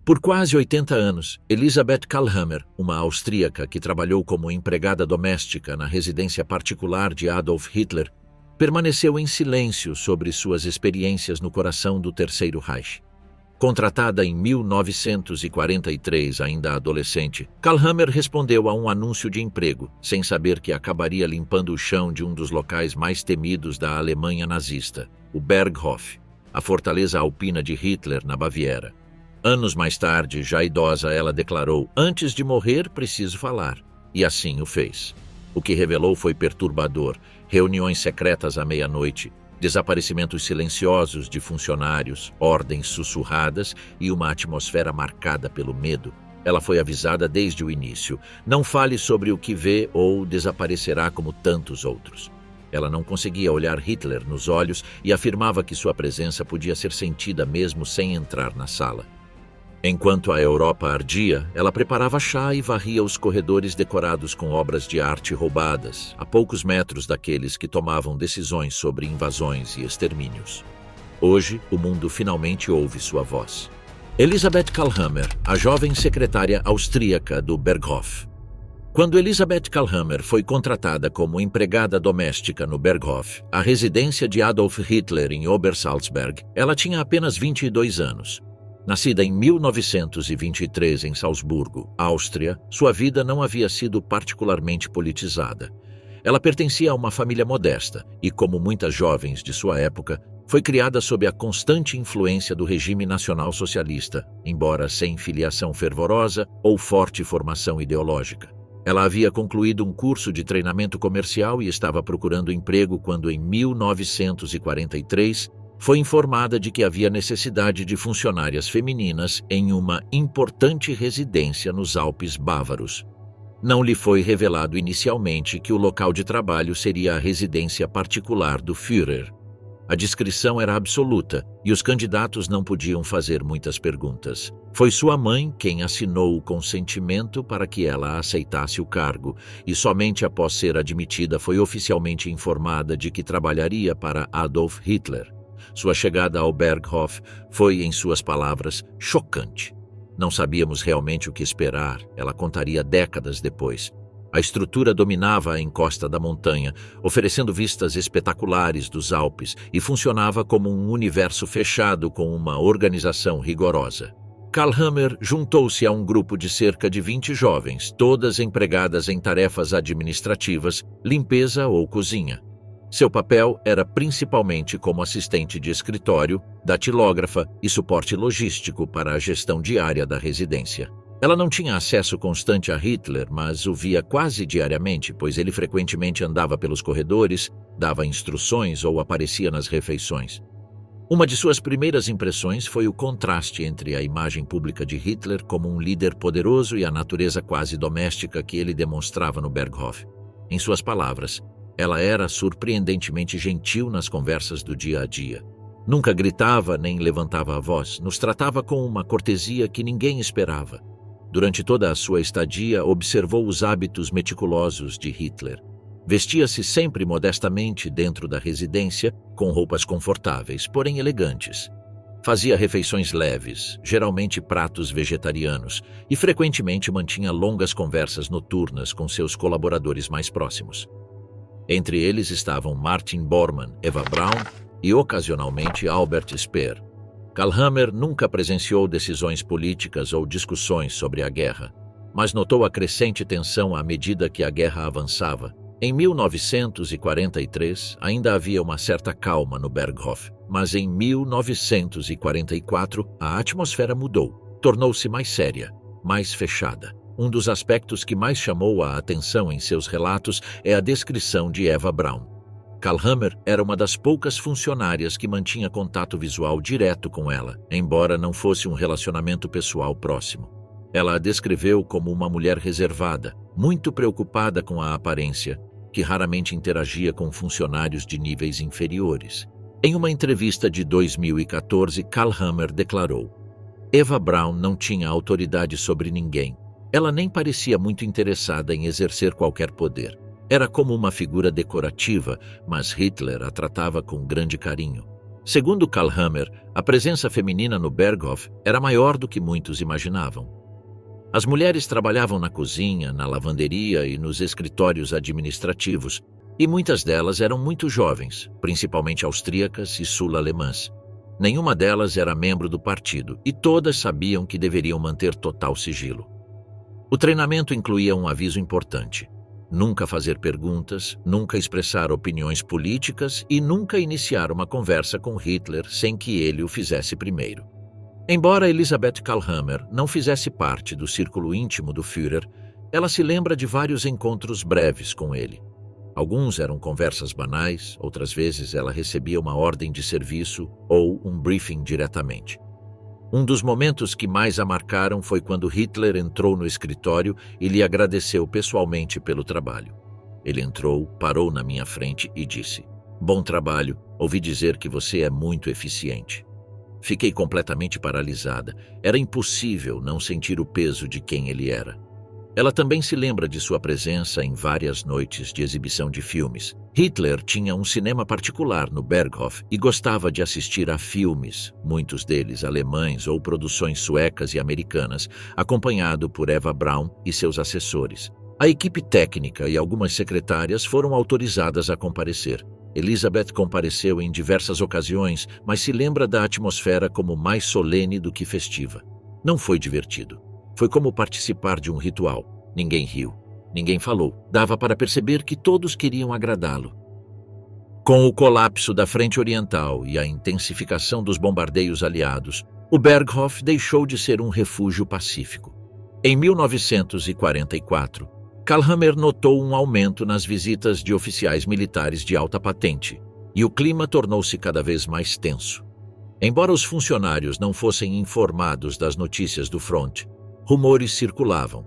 Por quase 80 anos, Elisabeth Kalhammer, uma austríaca que trabalhou como empregada doméstica na residência particular de Adolf Hitler, permaneceu em silêncio sobre suas experiências no coração do Terceiro Reich. Contratada em 1943, ainda adolescente, Kalhammer respondeu a um anúncio de emprego, sem saber que acabaria limpando o chão de um dos locais mais temidos da Alemanha nazista, o Berghof, a fortaleza alpina de Hitler na Baviera. Anos mais tarde, já idosa, ela declarou: "Antes de morrer, preciso falar." E assim o fez. O que revelou foi perturbador: reuniões secretas à meia-noite, desaparecimentos silenciosos de funcionários, ordens sussurradas e uma atmosfera marcada pelo medo. Ela foi avisada desde o início: não fale sobre o que vê ou desaparecerá como tantos outros. Ela não conseguia olhar Hitler nos olhos e afirmava que sua presença podia ser sentida mesmo sem entrar na sala. Enquanto a Europa ardia, ela preparava chá e varria os corredores decorados com obras de arte roubadas, a poucos metros daqueles que tomavam decisões sobre invasões e extermínios. Hoje, o mundo finalmente ouve sua voz. Elisabeth Kalhammer, a jovem secretária austríaca do Berghof. Quando Elisabeth Kalhammer foi contratada como empregada doméstica no Berghof, a residência de Adolf Hitler em Obersalzberg, ela tinha apenas 22 anos. Nascida em 1923 em Salzburgo, Áustria, sua vida não havia sido particularmente politizada. Ela pertencia a uma família modesta e, como muitas jovens de sua época, foi criada sob a constante influência do regime nacional-socialista, embora sem filiação fervorosa ou forte formação ideológica. Ela havia concluído um curso de treinamento comercial e estava procurando emprego quando, em 1943, foi informada de que havia necessidade de funcionárias femininas em uma importante residência nos Alpes bávaros. Não lhe foi revelado inicialmente que o local de trabalho seria a residência particular do Führer. A descrição era absoluta e os candidatos não podiam fazer muitas perguntas. Foi sua mãe quem assinou o consentimento para que ela aceitasse o cargo e somente após ser admitida foi oficialmente informada de que trabalharia para Adolf Hitler. Sua chegada ao Berghof foi, em suas palavras, chocante. Não sabíamos realmente o que esperar, ela contaria décadas depois. A estrutura dominava a encosta da montanha, oferecendo vistas espetaculares dos Alpes e funcionava como um universo fechado com uma organização rigorosa. Kalhammer juntou-se a um grupo de cerca de 20 jovens, todas empregadas em tarefas administrativas, limpeza ou cozinha. Seu papel era principalmente como assistente de escritório, datilógrafa e suporte logístico para a gestão diária da residência. Ela não tinha acesso constante a Hitler, mas o via quase diariamente, pois ele frequentemente andava pelos corredores, dava instruções ou aparecia nas refeições. Uma de suas primeiras impressões foi o contraste entre a imagem pública de Hitler como um líder poderoso e a natureza quase doméstica que ele demonstrava no Berghof. Em suas palavras, ela era surpreendentemente gentil nas conversas do dia a dia. Nunca gritava nem levantava a voz, nos tratava com uma cortesia que ninguém esperava. Durante toda a sua estadia, observou os hábitos meticulosos de Hitler. Vestia-se sempre modestamente dentro da residência, com roupas confortáveis, porém elegantes. Fazia refeições leves, geralmente pratos vegetarianos, e frequentemente mantinha longas conversas noturnas com seus colaboradores mais próximos. Entre eles estavam Martin Bormann, Eva Braun e, ocasionalmente, Albert Speer. Kalhammer nunca presenciou decisões políticas ou discussões sobre a guerra, mas notou a crescente tensão à medida que a guerra avançava. Em 1943, ainda havia uma certa calma no Berghof, mas em 1944 a atmosfera mudou, tornou-se mais séria, mais fechada. Um dos aspectos que mais chamou a atenção em seus relatos é a descrição de Eva Braun. Kalhammer era uma das poucas funcionárias que mantinha contato visual direto com ela, embora não fosse um relacionamento pessoal próximo. Ela a descreveu como uma mulher reservada, muito preocupada com a aparência, que raramente interagia com funcionários de níveis inferiores. Em uma entrevista de 2014, Kalhammer declarou: Eva Braun não tinha autoridade sobre ninguém. Ela nem parecia muito interessada em exercer qualquer poder. Era como uma figura decorativa, mas Hitler a tratava com grande carinho. Segundo Kalhammer, a presença feminina no Berghof era maior do que muitos imaginavam. As mulheres trabalhavam na cozinha, na lavanderia e nos escritórios administrativos, e muitas delas eram muito jovens, principalmente austríacas e sul-alemãs. Nenhuma delas era membro do partido e todas sabiam que deveriam manter total sigilo. O treinamento incluía um aviso importante: nunca fazer perguntas, nunca expressar opiniões políticas e nunca iniciar uma conversa com Hitler sem que ele o fizesse primeiro. Embora Elisabeth Kalhammer não fizesse parte do círculo íntimo do Führer, ela se lembra de vários encontros breves com ele. Alguns eram conversas banais, outras vezes ela recebia uma ordem de serviço ou um briefing diretamente. Um dos momentos que mais a marcaram foi quando Hitler entrou no escritório e lhe agradeceu pessoalmente pelo trabalho. Ele entrou, parou na minha frente e disse: "Bom trabalho, ouvi dizer que você é muito eficiente." Fiquei completamente paralisada. Era impossível não sentir o peso de quem ele era. Ela também se lembra de sua presença em várias noites de exibição de filmes. Hitler tinha um cinema particular no Berghof e gostava de assistir a filmes, muitos deles alemães ou produções suecas e americanas, acompanhado por Eva Braun e seus assessores. A equipe técnica e algumas secretárias foram autorizadas a comparecer. Elisabeth compareceu em diversas ocasiões, mas se lembra da atmosfera como mais solene do que festiva. Não foi divertido. Foi como participar de um ritual. Ninguém riu, ninguém falou. Dava para perceber que todos queriam agradá-lo. Com o colapso da frente oriental e a intensificação dos bombardeios aliados, o Berghof deixou de ser um refúgio pacífico. Em 1944, Kalhammer notou um aumento nas visitas de oficiais militares de alta patente, e o clima tornou-se cada vez mais tenso. Embora os funcionários não fossem informados das notícias do fronte, rumores circulavam.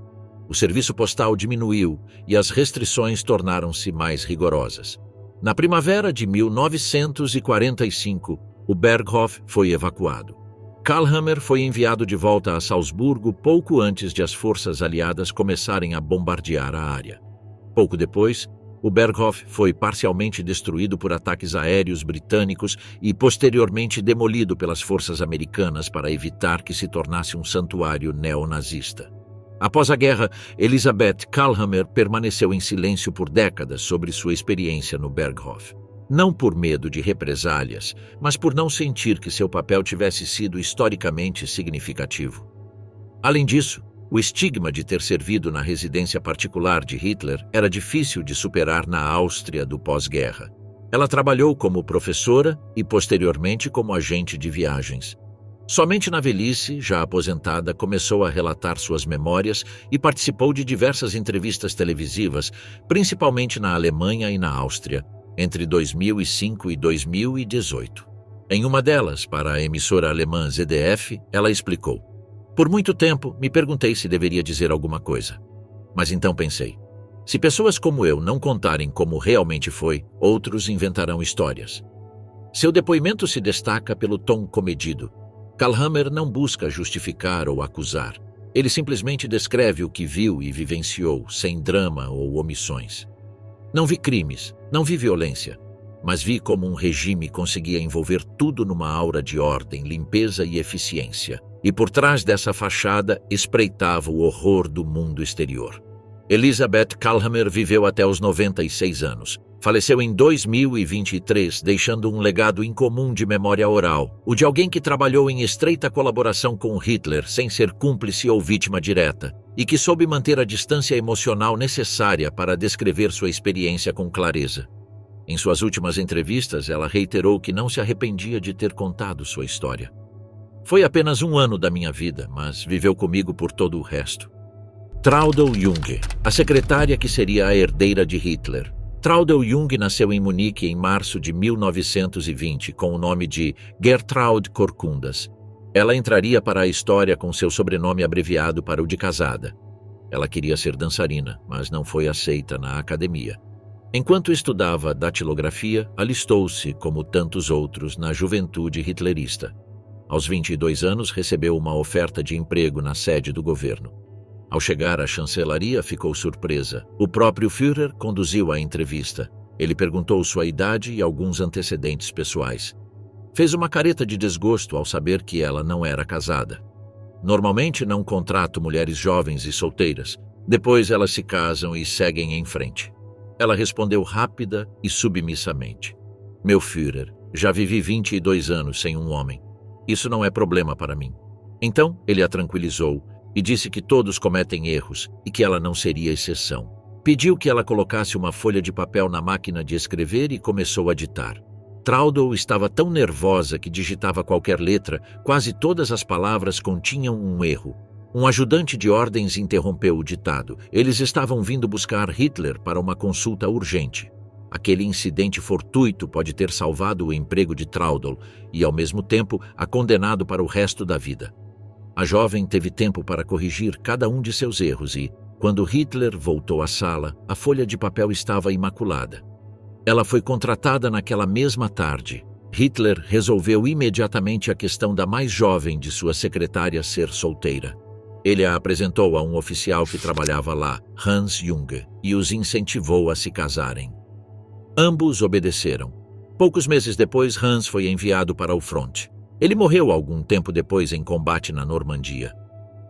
O serviço postal diminuiu e as restrições tornaram-se mais rigorosas. Na primavera de 1945, o Berghof foi evacuado. Kalhammer foi enviado de volta a Salzburgo pouco antes de as forças aliadas começarem a bombardear a área. Pouco depois, o Berghof foi parcialmente destruído por ataques aéreos britânicos e posteriormente demolido pelas forças americanas para evitar que se tornasse um santuário neonazista. Após a guerra, Elisabeth Kalhammer permaneceu em silêncio por décadas sobre sua experiência no Berghof. Não por medo de represálias, mas por não sentir que seu papel tivesse sido historicamente significativo. Além disso, o estigma de ter servido na residência particular de Hitler era difícil de superar na Áustria do pós-guerra. Ela trabalhou como professora e, posteriormente, como agente de viagens. Somente na velhice, já aposentada, começou a relatar suas memórias e participou de diversas entrevistas televisivas, principalmente na Alemanha e na Áustria, entre 2005 e 2018. Em uma delas, para a emissora alemã ZDF, ela explicou: "Por muito tempo, me perguntei se deveria dizer alguma coisa. Mas então pensei, se pessoas como eu não contarem como realmente foi, outros inventarão histórias." Seu depoimento se destaca pelo tom comedido. Kalhammer não busca justificar ou acusar. Ele simplesmente descreve o que viu e vivenciou, sem drama ou omissões. "Não vi crimes, não vi violência, mas vi como um regime conseguia envolver tudo numa aura de ordem, limpeza e eficiência. E por trás dessa fachada espreitava o horror do mundo exterior." Elisabeth Kalhammer viveu até os 96 anos. Faleceu em 2023, deixando um legado incomum de memória oral, o de alguém que trabalhou em estreita colaboração com Hitler sem ser cúmplice ou vítima direta, e que soube manter a distância emocional necessária para descrever sua experiência com clareza. Em suas últimas entrevistas, ela reiterou que não se arrependia de ter contado sua história. "Foi apenas um ano da minha vida, mas viveu comigo por todo o resto." Traudl Jung, a secretária que seria a herdeira de Hitler. Traudl Jung nasceu em Munique em março de 1920 com o nome de Gertraud Corcundas. Ela entraria para a história com seu sobrenome abreviado para o de casada. Ela queria ser dançarina, mas não foi aceita na academia. Enquanto estudava datilografia, alistou-se, como tantos outros, na juventude hitlerista. Aos 22 anos, recebeu uma oferta de emprego na sede do governo. Ao chegar à chancelaria, ficou surpresa. O próprio Führer conduziu a entrevista. Ele perguntou sua idade e alguns antecedentes pessoais. Fez uma careta de desgosto ao saber que ela não era casada. Normalmente não contrato mulheres jovens e solteiras. Depois elas se casam e seguem em frente. Ela respondeu rápida e submissamente. Meu Führer, já vivi 22 anos sem um homem. Isso não é problema para mim. Então ele a tranquilizou e disse que todos cometem erros e que ela não seria exceção. Pediu que ela colocasse uma folha de papel na máquina de escrever e começou a ditar. Traudl estava tão nervosa que digitava qualquer letra, quase todas as palavras continham um erro. Um ajudante de ordens interrompeu o ditado. Eles estavam vindo buscar Hitler para uma consulta urgente. Aquele incidente fortuito pode ter salvado o emprego de Traudl e, ao mesmo tempo, a condenado para o resto da vida. A jovem teve tempo para corrigir cada um de seus erros e, quando Hitler voltou à sala, a folha de papel estava imaculada. Ela foi contratada naquela mesma tarde. Hitler resolveu imediatamente a questão da mais jovem de sua secretária ser solteira. Ele a apresentou a um oficial que trabalhava lá, Hans Junge, e os incentivou a se casarem. Ambos obedeceram. Poucos meses depois, Hans foi enviado para o fronte. Ele morreu algum tempo depois em combate na Normandia.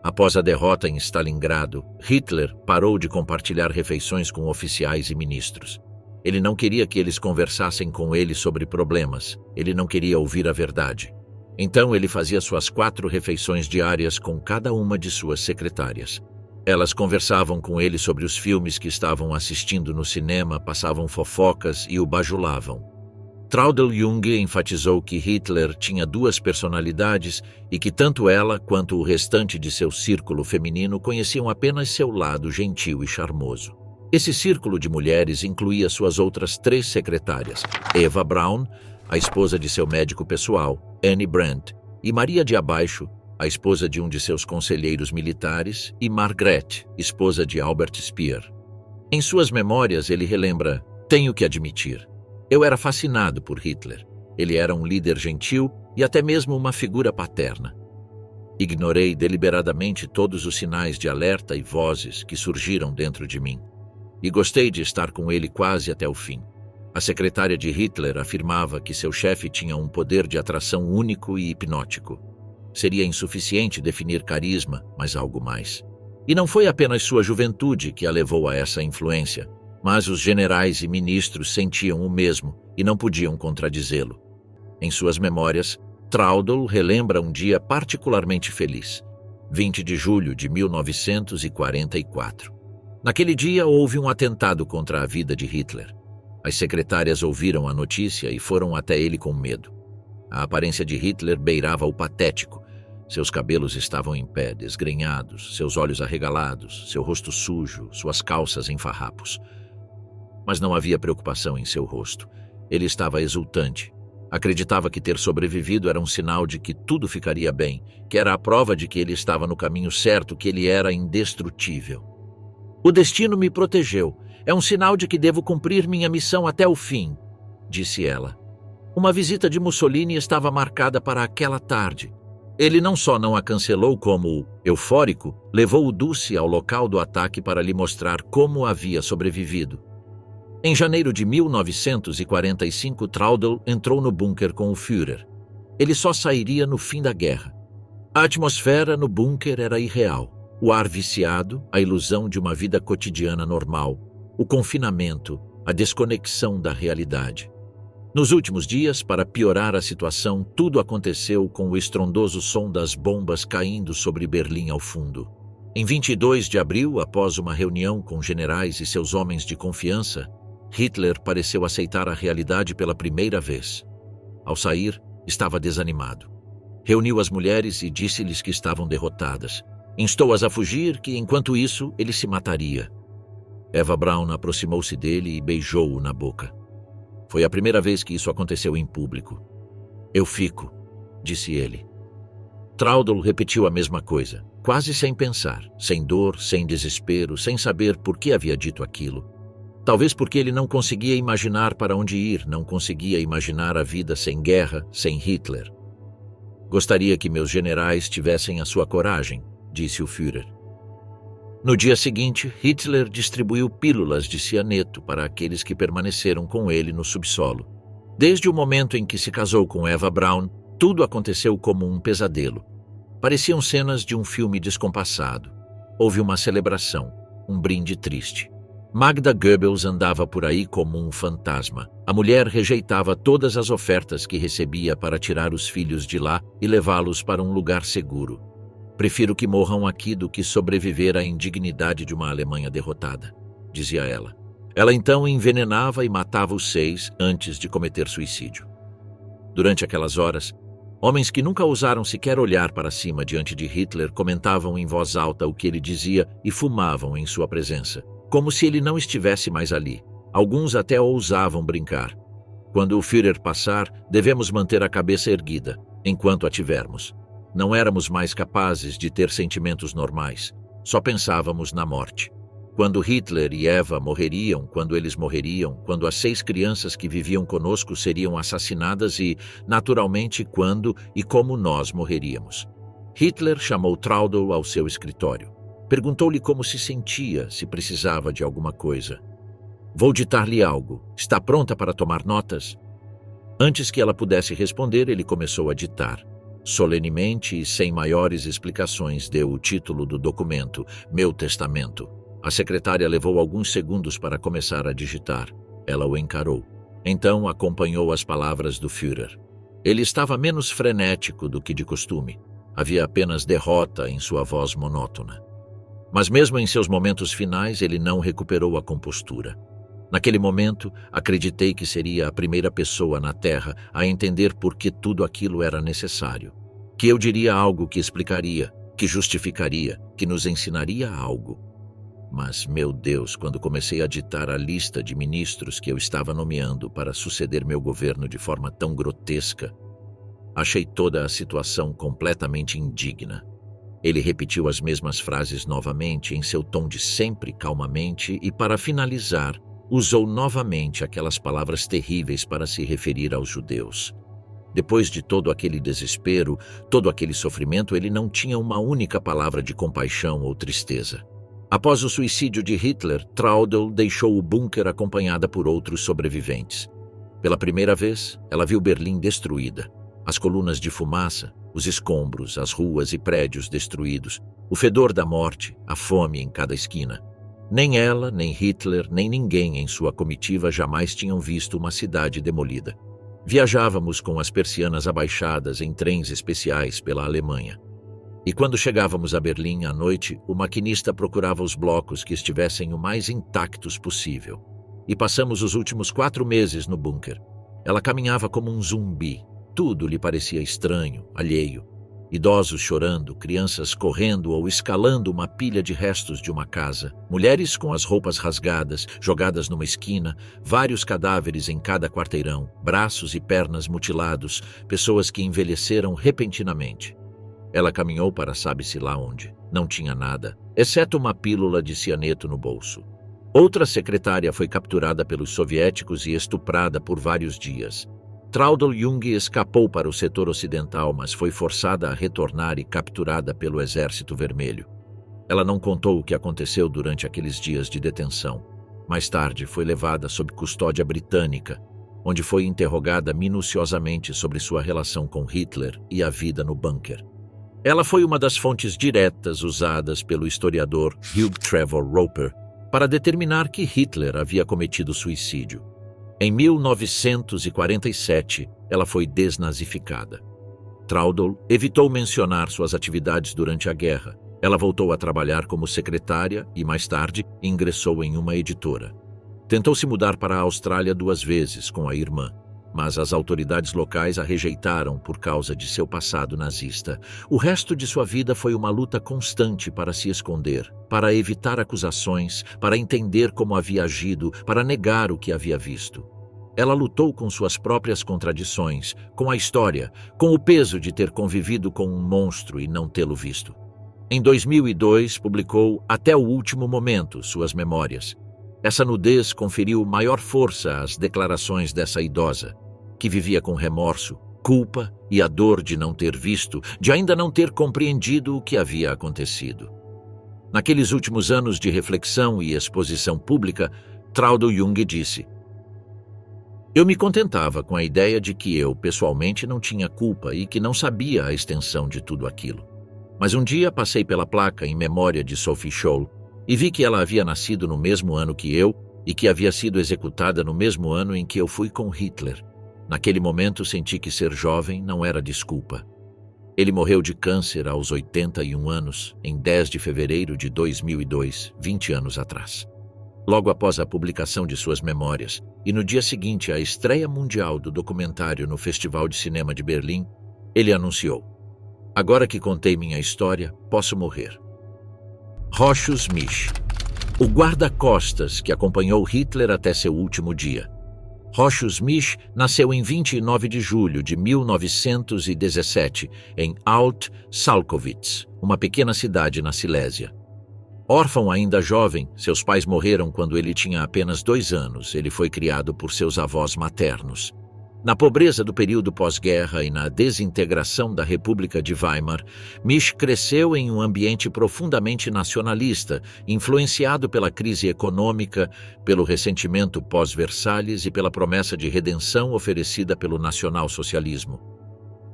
Após a derrota em Stalingrado, Hitler parou de compartilhar refeições com oficiais e ministros. Ele não queria que eles conversassem com ele sobre problemas. Ele não queria ouvir a verdade. Então ele fazia suas 4 refeições diárias com cada uma de suas secretárias. Elas conversavam com ele sobre os filmes que estavam assistindo no cinema, passavam fofocas e o bajulavam. Traudl Junge enfatizou que Hitler tinha 2 personalidades e que tanto ela quanto o restante de seu círculo feminino conheciam apenas seu lado gentil e charmoso. Esse círculo de mulheres incluía suas outras 3 secretárias, Eva Braun, a esposa de seu médico pessoal, Annie Brandt, e Maria de Abaixo, a esposa de um de seus conselheiros militares, e Margrethe, esposa de Albert Speer. Em suas memórias, ele relembra: tenho que admitir, eu era fascinado por Hitler. Ele era um líder gentil e até mesmo uma figura paterna. Ignorei deliberadamente todos os sinais de alerta e vozes que surgiram dentro de mim. E gostei de estar com ele quase até o fim. A secretária de Hitler afirmava que seu chefe tinha um poder de atração único e hipnótico. Seria insuficiente definir carisma, mas algo mais. E não foi apenas sua juventude que a levou a essa influência, mas os generais e ministros sentiam o mesmo e não podiam contradizê-lo. Em suas memórias, Traudl relembra um dia particularmente feliz, 20 de julho de 1944. Naquele dia houve um atentado contra a vida de Hitler. As secretárias ouviram a notícia e foram até ele com medo. A aparência de Hitler beirava o patético. Seus cabelos estavam em pé, desgrenhados, seus olhos arregalados, seu rosto sujo, suas calças em farrapos. Mas não havia preocupação em seu rosto. Ele estava exultante. Acreditava que ter sobrevivido era um sinal de que tudo ficaria bem, que era a prova de que ele estava no caminho certo, que ele era indestrutível. O destino me protegeu. É um sinal de que devo cumprir minha missão até o fim, disse ela. Uma visita de Mussolini estava marcada para aquela tarde. Ele não só não a cancelou como, eufórico, levou o Dulce ao local do ataque para lhe mostrar como havia sobrevivido. Em janeiro de 1945, Traudl entrou no bunker com o Führer. Ele só sairia no fim da guerra. A atmosfera no bunker era irreal. O ar viciado, a ilusão de uma vida cotidiana normal, o confinamento, a desconexão da realidade. Nos últimos dias, para piorar a situação, tudo aconteceu com o estrondoso som das bombas caindo sobre Berlim ao fundo. Em 22 de abril, após uma reunião com generais e seus homens de confiança, Hitler pareceu aceitar a realidade pela primeira vez. Ao sair, estava desanimado. Reuniu as mulheres e disse-lhes que estavam derrotadas. Instou-as a fugir, que enquanto isso ele se mataria. Eva Braun aproximou-se dele e beijou-o na boca. Foi a primeira vez que isso aconteceu em público. Eu fico, disse ele. Traudl repetiu a mesma coisa, quase sem pensar, sem dor, sem desespero, sem saber por que havia dito aquilo. Talvez porque ele não conseguia imaginar para onde ir, não conseguia imaginar a vida sem guerra, sem Hitler. Gostaria que meus generais tivessem a sua coragem, disse o Führer. No dia seguinte, Hitler distribuiu pílulas de cianeto para aqueles que permaneceram com ele no subsolo. Desde o momento em que se casou com Eva Braun, tudo aconteceu como um pesadelo. Pareciam cenas de um filme descompassado. Houve uma celebração, um brinde triste. Magda Goebbels andava por aí como um fantasma. A mulher rejeitava todas as ofertas que recebia para tirar os filhos de lá e levá-los para um lugar seguro. Prefiro que morram aqui do que sobreviver à indignidade de uma Alemanha derrotada, dizia ela. Ela então envenenava e matava os 6 antes de cometer suicídio. Durante aquelas horas, homens que nunca ousaram sequer olhar para cima diante de Hitler comentavam em voz alta o que ele dizia e fumavam em sua presença, como se ele não estivesse mais ali. Alguns até ousavam brincar. Quando o Führer passar, devemos manter a cabeça erguida, enquanto a tivermos. Não éramos mais capazes de ter sentimentos normais. Só pensávamos na morte. Quando Hitler e Eva morreriam, quando eles morreriam, quando as 6 crianças que viviam conosco seriam assassinadas e, naturalmente, quando e como nós morreríamos. Hitler chamou Traudl ao seu escritório. Perguntou-lhe como se sentia, se precisava de alguma coisa. Vou ditar-lhe algo. Está pronta para tomar notas? Antes que ela pudesse responder, ele começou a ditar. Solenemente e sem maiores explicações, deu o título do documento, Meu Testamento. A secretária levou alguns segundos para começar a digitar. Ela o encarou. Então acompanhou as palavras do Führer. Ele estava menos frenético do que de costume. Havia apenas derrota em sua voz monótona. Mas mesmo em seus momentos finais, ele não recuperou a compostura. Naquele momento, acreditei que seria a primeira pessoa na Terra a entender por que tudo aquilo era necessário. Que eu diria algo que explicaria, que justificaria, que nos ensinaria algo. Mas, meu Deus, quando comecei a ditar a lista de ministros que eu estava nomeando para suceder meu governo de forma tão grotesca, achei toda a situação completamente indigna. Ele repetiu as mesmas frases novamente em seu tom de sempre calmamente e, para finalizar, usou novamente aquelas palavras terríveis para se referir aos judeus. Depois de todo aquele desespero, todo aquele sofrimento, ele não tinha uma única palavra de compaixão ou tristeza. Após o suicídio de Hitler, Traudl deixou o bunker acompanhada por outros sobreviventes. Pela primeira vez, ela viu Berlim destruída. As colunas de fumaça, os escombros, as ruas e prédios destruídos, o fedor da morte, a fome em cada esquina. Nem ela, nem Hitler, nem ninguém em sua comitiva jamais tinham visto uma cidade demolida. Viajávamos com as persianas abaixadas em trens especiais pela Alemanha. E quando chegávamos a Berlim à noite, o maquinista procurava os blocos que estivessem o mais intactos possível. E passamos os últimos 4 meses no bunker. Ela caminhava como um zumbi. Tudo lhe parecia estranho, alheio. Idosos chorando, crianças correndo ou escalando uma pilha de restos de uma casa, mulheres com as roupas rasgadas, jogadas numa esquina, vários cadáveres em cada quarteirão, braços e pernas mutilados, pessoas que envelheceram repentinamente. Ela caminhou para sabe-se lá onde. Não tinha nada, exceto uma pílula de cianeto no bolso. Outra secretária foi capturada pelos soviéticos e estuprada por vários dias. Traudl Jung escapou para o setor ocidental, mas foi forçada a retornar e capturada pelo Exército Vermelho. Ela não contou o que aconteceu durante aqueles dias de detenção. Mais tarde foi levada sob custódia britânica, onde foi interrogada minuciosamente sobre sua relação com Hitler e a vida no bunker. Ela foi uma das fontes diretas usadas pelo historiador Hugh Trevor Roper para determinar que Hitler havia cometido suicídio. Em 1947, ela foi desnazificada. Traudl evitou mencionar suas atividades durante a guerra. Ela voltou a trabalhar como secretária e, mais tarde, ingressou em uma editora. Tentou se mudar para a Austrália 2 vezes com a irmã, mas as autoridades locais a rejeitaram por causa de seu passado nazista. O resto de sua vida foi uma luta constante para se esconder, para evitar acusações, para entender como havia agido, para negar o que havia visto. Ela lutou com suas próprias contradições, com a história, com o peso de ter convivido com um monstro e não tê-lo visto. Em 2002, publicou Até o Último Momento, suas memórias. Essa nudez conferiu maior força às declarações dessa idosa, que vivia com remorso, culpa e a dor de não ter visto, de ainda não ter compreendido o que havia acontecido. Naqueles últimos anos de reflexão e exposição pública, Traudl Jung disse: Eu me contentava com a ideia de que eu, pessoalmente, não tinha culpa e que não sabia a extensão de tudo aquilo. Mas um dia passei pela placa em memória de Sophie Scholl e vi que ela havia nascido no mesmo ano que eu e que havia sido executada no mesmo ano em que eu fui com Hitler. Naquele momento senti que ser jovem não era desculpa. Ele morreu de câncer aos 81 anos, em 10 de fevereiro de 2002, 20 anos atrás. Logo após a publicação de suas memórias, e no dia seguinte à estreia mundial do documentário no Festival de Cinema de Berlim, ele anunciou: "Agora que contei minha história, posso morrer." Rochus Misch, o guarda-costas que acompanhou Hitler até seu último dia. Rochus Misch nasceu em 29 de julho de 1917, em Alt-Salkowitz, uma pequena cidade na Silésia. Órfão ainda jovem, seus pais morreram quando ele tinha apenas 2 anos. Ele foi criado por seus avós maternos. Na pobreza do período pós-guerra e na desintegração da República de Weimar, Misch cresceu em um ambiente profundamente nacionalista, influenciado pela crise econômica, pelo ressentimento pós-Versalhes e pela promessa de redenção oferecida pelo nacionalsocialismo.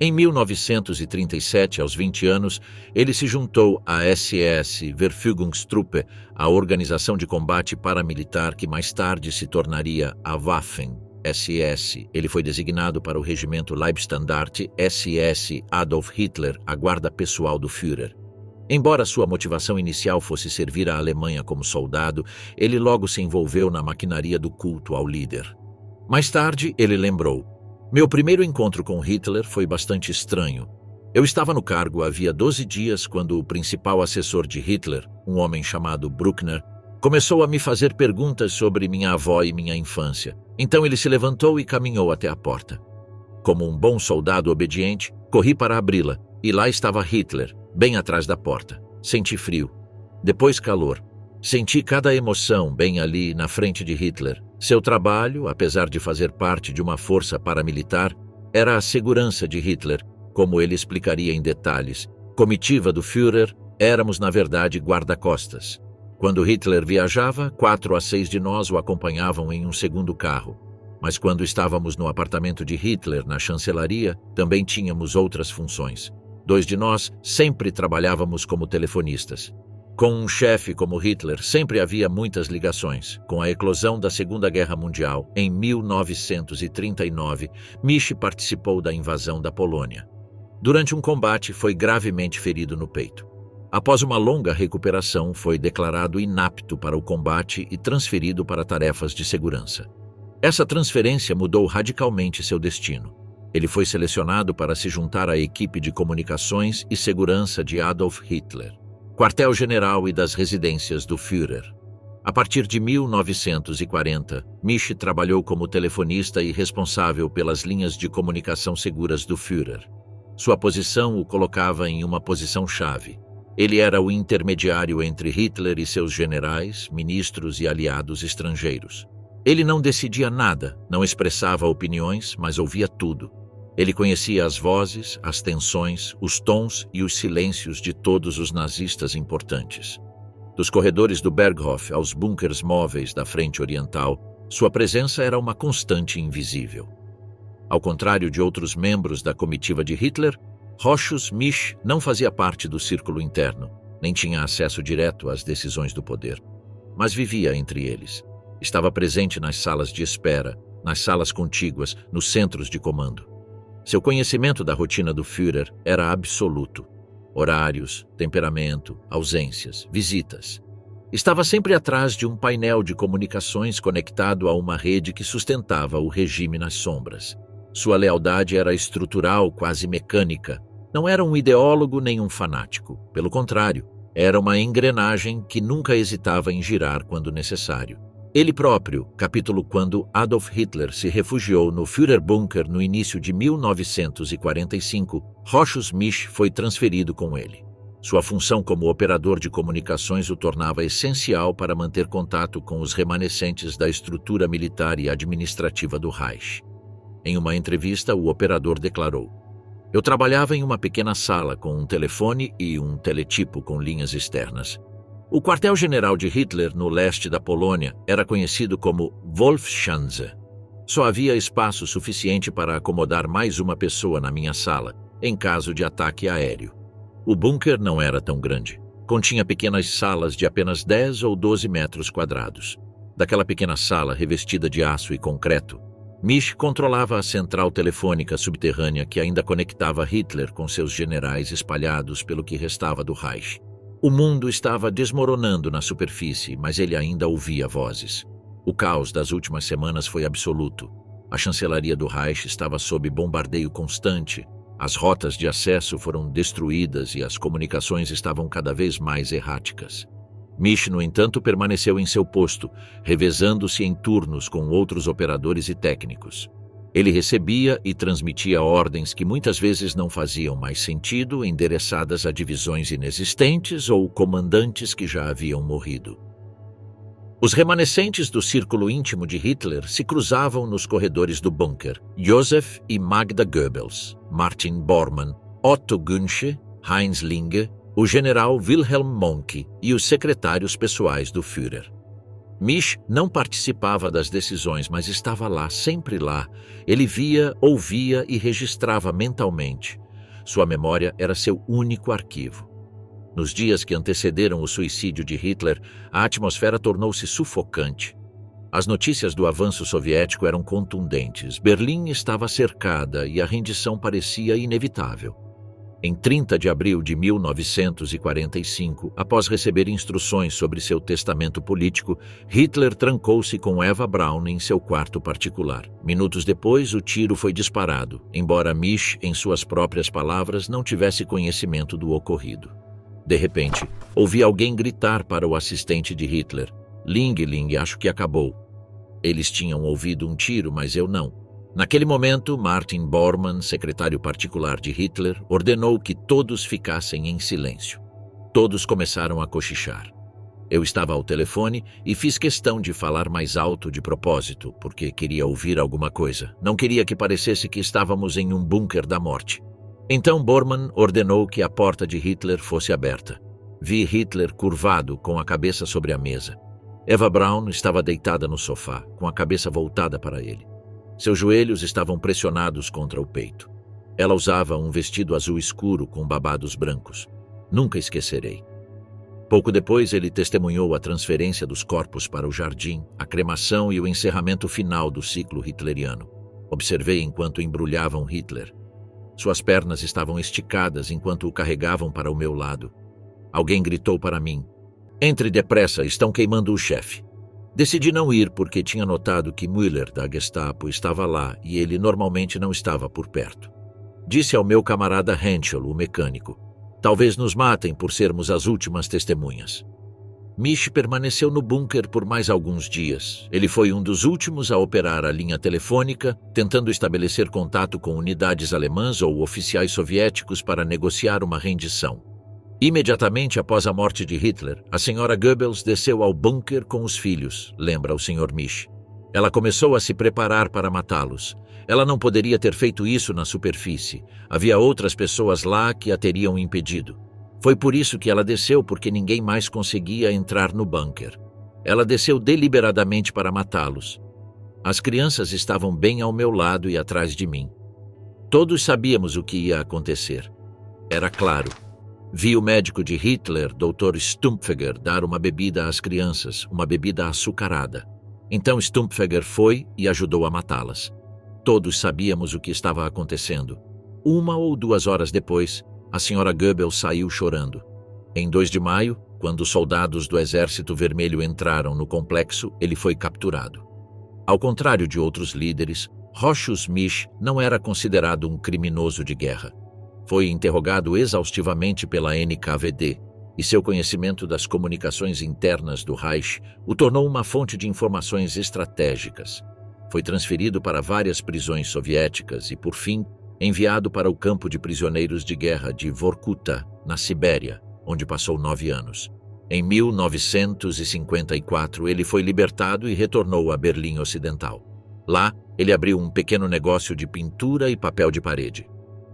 Em 1937, aos 20 anos, ele se juntou à SS Verfügungstruppe, a organização de combate paramilitar que mais tarde se tornaria a Waffen-SS. Ele foi designado para o regimento Leibstandarte SS Adolf Hitler, a guarda pessoal do Führer. Embora sua motivação inicial fosse servir à Alemanha como soldado, ele logo se envolveu na maquinaria do culto ao líder. Mais tarde, ele lembrou: "Meu primeiro encontro com Hitler foi bastante estranho. Eu estava no cargo havia 12 dias quando o principal assessor de Hitler, um homem chamado Bruckner, começou a me fazer perguntas sobre minha avó e minha infância. Então ele se levantou e caminhou até a porta. Como um bom soldado obediente, corri para abri-la, e lá estava Hitler, bem atrás da porta. Senti frio, depois calor. Senti cada emoção bem ali na frente de Hitler. Seu trabalho, apesar de fazer parte de uma força paramilitar, era a segurança de Hitler, como ele explicaria em detalhes. Comitiva do Führer, éramos na verdade guarda-costas. Quando Hitler viajava, 4 a 6 de nós o acompanhavam em um segundo carro. Mas quando estávamos no apartamento de Hitler, na chancelaria, também tínhamos outras funções. 2 de nós sempre trabalhávamos como telefonistas. Com um chefe como Hitler, sempre havia muitas ligações. Com a eclosão da Segunda Guerra Mundial, em 1939, Misch participou da invasão da Polônia. Durante um combate, foi gravemente ferido no peito. Após uma longa recuperação, foi declarado inapto para o combate e transferido para tarefas de segurança. Essa transferência mudou radicalmente seu destino. Ele foi selecionado para se juntar à equipe de comunicações e segurança de Adolf Hitler, quartel-general e das residências do Führer. A partir de 1940, Misch trabalhou como telefonista e responsável pelas linhas de comunicação seguras do Führer. Sua posição o colocava em uma posição-chave. Ele era o intermediário entre Hitler e seus generais, ministros e aliados estrangeiros. Ele não decidia nada, não expressava opiniões, mas ouvia tudo. Ele conhecia as vozes, as tensões, os tons e os silêncios de todos os nazistas importantes. Dos corredores do Berghof aos bunkers móveis da frente oriental, sua presença era uma constante invisível. Ao contrário de outros membros da comitiva de Hitler, Rochus Misch não fazia parte do círculo interno, nem tinha acesso direto às decisões do poder, mas vivia entre eles. Estava presente nas salas de espera, nas salas contíguas, nos centros de comando. Seu conhecimento da rotina do Führer era absoluto. Horários, temperamento, ausências, visitas. Estava sempre atrás de um painel de comunicações conectado a uma rede que sustentava o regime nas sombras. Sua lealdade era estrutural, quase mecânica. Não era um ideólogo nem um fanático. Pelo contrário, era uma engrenagem que nunca hesitava em girar quando necessário. Ele próprio, capítulo quando Adolf Hitler se refugiou no Führerbunker no início de 1945, Rochus Misch foi transferido com ele. Sua função como operador de comunicações o tornava essencial para manter contato com os remanescentes da estrutura militar e administrativa do Reich. Em uma entrevista, o operador declarou: "Eu trabalhava em uma pequena sala com um telefone e um teletipo com linhas externas. O quartel-general de Hitler no leste da Polônia era conhecido como Wolfschanze. Só havia espaço suficiente para acomodar mais uma pessoa na minha sala, em caso de ataque aéreo. O bunker não era tão grande. Continha pequenas salas de apenas 10 ou 12 metros quadrados. Daquela pequena sala revestida de aço e concreto, Misch controlava a central telefônica subterrânea que ainda conectava Hitler com seus generais espalhados pelo que restava do Reich. O mundo estava desmoronando na superfície, mas ele ainda ouvia vozes. O caos das últimas semanas foi absoluto. A chancelaria do Reich estava sob bombardeio constante, as rotas de acesso foram destruídas e as comunicações estavam cada vez mais erráticas. Misch, no entanto, permaneceu em seu posto, revezando-se em turnos com outros operadores e técnicos. Ele recebia e transmitia ordens que muitas vezes não faziam mais sentido, endereçadas a divisões inexistentes ou comandantes que já haviam morrido. Os remanescentes do círculo íntimo de Hitler se cruzavam nos corredores do bunker. Joseph e Magda Goebbels, Martin Bormann, Otto Günsche, Heinz Linge, o general Wilhelm Mohnke e os secretários pessoais do Führer. Misch não participava das decisões, mas estava lá, sempre lá. Ele via, ouvia e registrava mentalmente. Sua memória era seu único arquivo. Nos dias que antecederam o suicídio de Hitler, a atmosfera tornou-se sufocante. As notícias do avanço soviético eram contundentes. Berlim estava cercada e a rendição parecia inevitável. Em 30 de abril de 1945, após receber instruções sobre seu testamento político, Hitler trancou-se com Eva Braun em seu quarto particular. Minutos depois, o tiro foi disparado, embora Misch, em suas próprias palavras, não tivesse conhecimento do ocorrido. De repente, ouvi alguém gritar para o assistente de Hitler: Ling, acho que acabou. Eles tinham ouvido um tiro, mas eu não. Naquele momento, Martin Bormann, secretário particular de Hitler, ordenou que todos ficassem em silêncio. Todos começaram a cochichar. Eu estava ao telefone e fiz questão de falar mais alto de propósito, porque queria ouvir alguma coisa. Não queria que parecesse que estávamos em um bunker da morte. Então Bormann ordenou que a porta de Hitler fosse aberta. Vi Hitler curvado, com a cabeça sobre a mesa. Eva Braun estava deitada no sofá, com a cabeça voltada para ele. Seus joelhos estavam pressionados contra o peito. Ela usava um vestido azul escuro com babados brancos. Nunca esquecerei. Pouco depois, ele testemunhou a transferência dos corpos para o jardim, a cremação e o encerramento final do ciclo hitleriano. Observei enquanto embrulhavam Hitler. Suas pernas estavam esticadas enquanto o carregavam para o meu lado. Alguém gritou para mim: Entre depressa, estão queimando o chefe. Decidi não ir porque tinha notado que Müller, da Gestapo, estava lá e ele normalmente não estava por perto. Disse ao meu camarada Henschel, o mecânico: Talvez nos matem por sermos as últimas testemunhas. Misch permaneceu no bunker por mais alguns dias. Ele foi um dos últimos a operar a linha telefônica, tentando estabelecer contato com unidades alemãs ou oficiais soviéticos para negociar uma rendição. Imediatamente após a morte de Hitler, a senhora Goebbels desceu ao bunker com os filhos, lembra o Sr. Misch. Ela começou a se preparar para matá-los. Ela não poderia ter feito isso na superfície. Havia outras pessoas lá que a teriam impedido. Foi por isso que ela desceu, porque ninguém mais conseguia entrar no bunker. Ela desceu deliberadamente para matá-los. As crianças estavam bem ao meu lado e atrás de mim. Todos sabíamos o que ia acontecer. Era claro. Vi o médico de Hitler, Dr. Stumpfegger, dar uma bebida às crianças, uma bebida açucarada. Então Stumpfegger foi e ajudou a matá-las. Todos sabíamos o que estava acontecendo. 1 ou 2 horas depois, a senhora Goebbels saiu chorando. Em 2 de maio, quando soldados do Exército Vermelho entraram no complexo, ele foi capturado. Ao contrário de outros líderes, Rochus Misch não era considerado um criminoso de guerra. Foi interrogado exaustivamente pela NKVD, e seu conhecimento das comunicações internas do Reich o tornou uma fonte de informações estratégicas. Foi transferido para várias prisões soviéticas e, por fim, enviado para o campo de prisioneiros de guerra de Vorkuta, na Sibéria, onde passou 9 anos. Em 1954, ele foi libertado e retornou a Berlim Ocidental. Lá, ele abriu um pequeno negócio de pintura e papel de parede.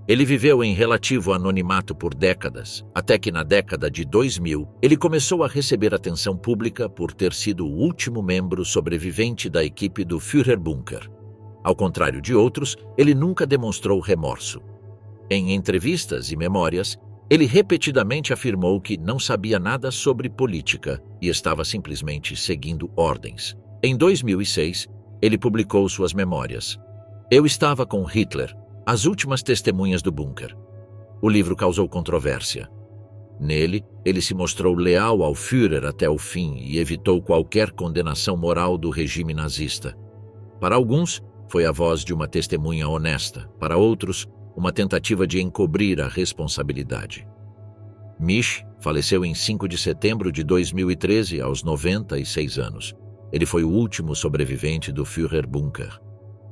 Ele viveu em relativo anonimato por décadas, até que na década de 2000, ele começou a receber atenção pública por ter sido o último membro sobrevivente da equipe do Führerbunker. Ao contrário de outros, ele nunca demonstrou remorso. Em entrevistas e memórias, ele repetidamente afirmou que não sabia nada sobre política e estava simplesmente seguindo ordens. Em 2006, ele publicou suas memórias. Eu estava com Hitler, as últimas testemunhas do bunker. O livro causou controvérsia. Nele, ele se mostrou leal ao Führer até o fim e evitou qualquer condenação moral do regime nazista. Para alguns, foi a voz de uma testemunha honesta. Para outros, uma tentativa de encobrir a responsabilidade. Misch faleceu em 5 de setembro de 2013, aos 96 anos. Ele foi o último sobrevivente do Führer Bunker.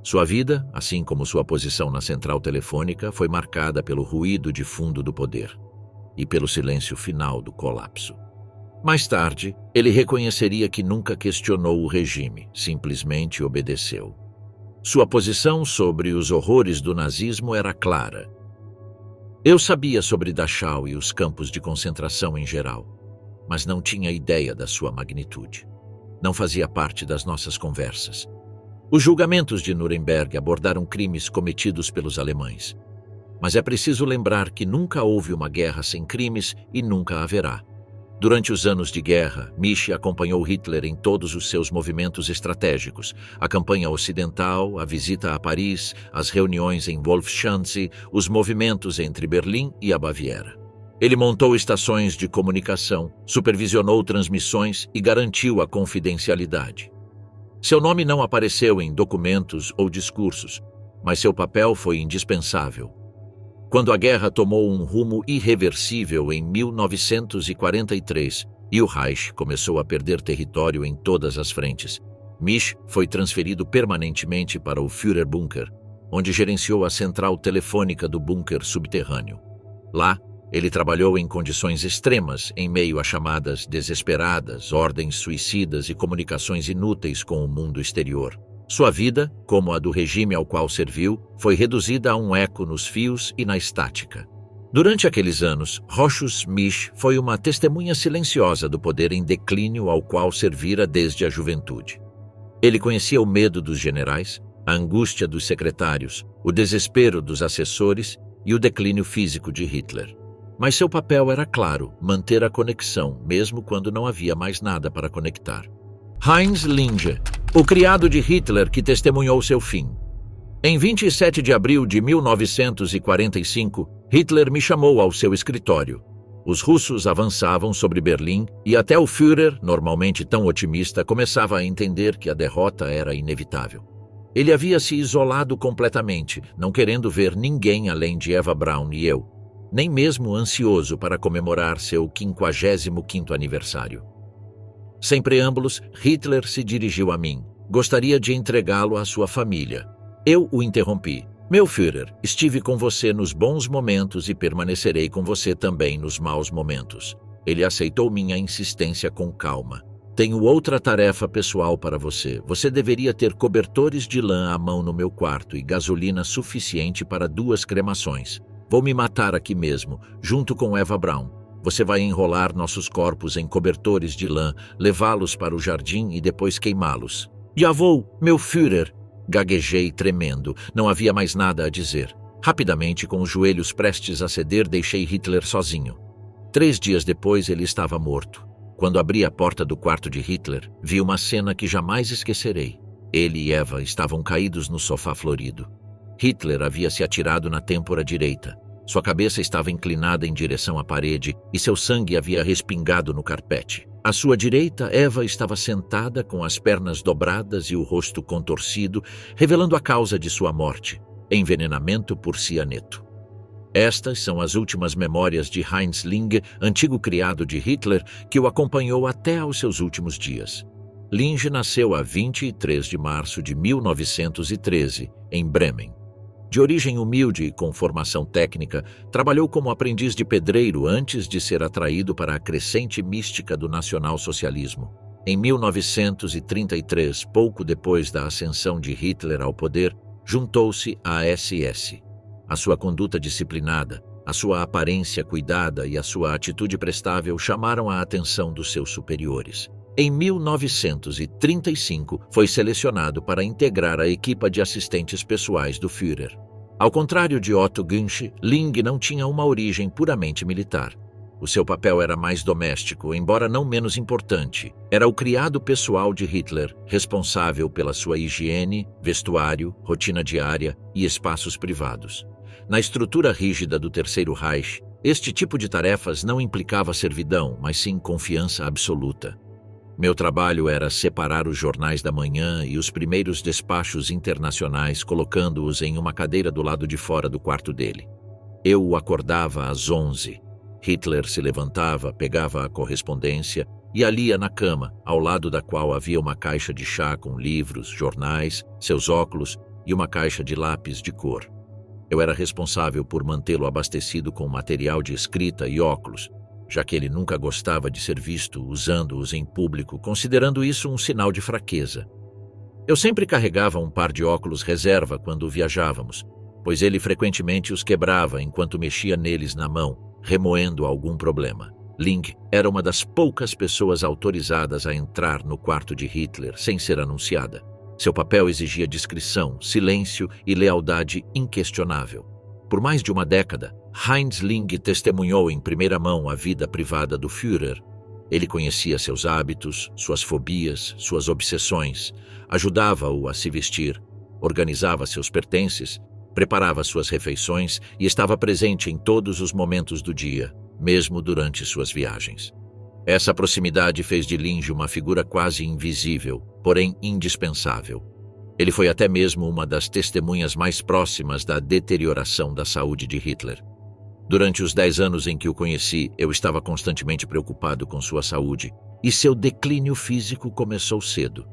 Sua vida, assim como sua posição na central telefônica, foi marcada pelo ruído de fundo do poder e pelo silêncio final do colapso. Mais tarde, ele reconheceria que nunca questionou o regime, simplesmente obedeceu. Sua posição sobre os horrores do nazismo era clara. Eu sabia sobre Dachau e os campos de concentração em geral, mas não tinha ideia da sua magnitude. Não fazia parte das nossas conversas. Os julgamentos de Nuremberg abordaram crimes cometidos pelos alemães. Mas é preciso lembrar que nunca houve uma guerra sem crimes e nunca haverá. Durante os anos de guerra, Misch acompanhou Hitler em todos os seus movimentos estratégicos, a campanha ocidental, a visita a Paris, as reuniões em Wolfschanze, os movimentos entre Berlim e a Baviera. Ele montou estações de comunicação, supervisionou transmissões e garantiu a confidencialidade. Seu nome não apareceu em documentos ou discursos, mas seu papel foi indispensável. Quando a guerra tomou um rumo irreversível em 1943 e o Reich começou a perder território em todas as frentes, Misch foi transferido permanentemente para o Führerbunker, onde gerenciou a central telefônica do bunker subterrâneo. Lá, ele trabalhou em condições extremas em meio a chamadas desesperadas, ordens suicidas e comunicações inúteis com o mundo exterior. Sua vida, como a do regime ao qual serviu, foi reduzida a um eco nos fios e na estática. Durante aqueles anos, Rochus Misch foi uma testemunha silenciosa do poder em declínio ao qual servira desde a juventude. Ele conhecia o medo dos generais, a angústia dos secretários, o desespero dos assessores e o declínio físico de Hitler. Mas seu papel era claro, manter a conexão, mesmo quando não havia mais nada para conectar. Heinz Linge, o criado de Hitler que testemunhou seu fim. Em 27 de abril de 1945, Hitler me chamou ao seu escritório. Os russos avançavam sobre Berlim e até o Führer, normalmente tão otimista, começava a entender que a derrota era inevitável. Ele havia se isolado completamente, não querendo ver ninguém além de Eva Braun e eu, nem mesmo ansioso para comemorar seu 55º aniversário. Sem preâmbulos, Hitler se dirigiu a mim. Gostaria de entregá-lo à sua família. Eu o interrompi. Meu Führer, estive com você nos bons momentos e permanecerei com você também nos maus momentos. Ele aceitou minha insistência com calma. Tenho outra tarefa pessoal para você. Você deveria ter cobertores de lã à mão no meu quarto e gasolina suficiente para 2 cremações. Vou me matar aqui mesmo, junto com Eva Braun. Você vai enrolar nossos corpos em cobertores de lã, levá-los para o jardim e depois queimá-los. Já vou, meu Führer! Gaguejei tremendo. Não havia mais nada a dizer. Rapidamente, com os joelhos prestes a ceder, deixei Hitler sozinho. 3 dias depois, ele estava morto. Quando abri a porta do quarto de Hitler, vi uma cena que jamais esquecerei. Ele e Eva estavam caídos no sofá florido. Hitler havia se atirado na têmpora direita. Sua cabeça estava inclinada em direção à parede e seu sangue havia respingado no carpete. À sua direita, Eva estava sentada com as pernas dobradas e o rosto contorcido, revelando a causa de sua morte, envenenamento por cianeto. Estas são as últimas memórias de Heinz Linge, antigo criado de Hitler, que o acompanhou até aos seus últimos dias. Linge nasceu a 23 de março de 1913, em Bremen. De origem humilde e com formação técnica, trabalhou como aprendiz de pedreiro antes de ser atraído para a crescente mística do nacionalsocialismo. Em 1933, pouco depois da ascensão de Hitler ao poder, juntou-se à SS. A sua conduta disciplinada, a sua aparência cuidada e a sua atitude prestável chamaram a atenção dos seus superiores. Em 1935, foi selecionado para integrar a equipa de assistentes pessoais do Führer. Ao contrário de Otto Günsch, Ling não tinha uma origem puramente militar. O seu papel era mais doméstico, embora não menos importante. Era o criado pessoal de Hitler, responsável pela sua higiene, vestuário, rotina diária e espaços privados. Na estrutura rígida do Terceiro Reich, este tipo de tarefas não implicava servidão, mas sim confiança absoluta. Meu trabalho era separar os jornais da manhã e os primeiros despachos internacionais, colocando-os em uma cadeira do lado de fora do quarto dele. Eu o acordava às 11. Hitler se levantava, pegava a correspondência e a lia na cama, ao lado da qual havia uma caixa de chá com livros, jornais, seus óculos e uma caixa de lápis de cor. Eu era responsável por mantê-lo abastecido com material de escrita e óculos, já que ele nunca gostava de ser visto usando-os em público, considerando isso um sinal de fraqueza. Eu sempre carregava um par de óculos reserva quando viajávamos, pois ele frequentemente os quebrava enquanto mexia neles na mão, remoendo algum problema. Ling era uma das poucas pessoas autorizadas a entrar no quarto de Hitler sem ser anunciada. Seu papel exigia discrição, silêncio e lealdade inquestionável. Por mais de uma década, Heinz Ling testemunhou em primeira mão a vida privada do Führer. Ele conhecia seus hábitos, suas fobias, suas obsessões, ajudava-o a se vestir, organizava seus pertences, preparava suas refeições e estava presente em todos os momentos do dia, mesmo durante suas viagens. Essa proximidade fez de Ling uma figura quase invisível, porém indispensável. Ele foi até mesmo uma das testemunhas mais próximas da deterioração da saúde de Hitler. Durante os 10 anos em que o conheci, eu estava constantemente preocupado com sua saúde, e seu declínio físico começou cedo.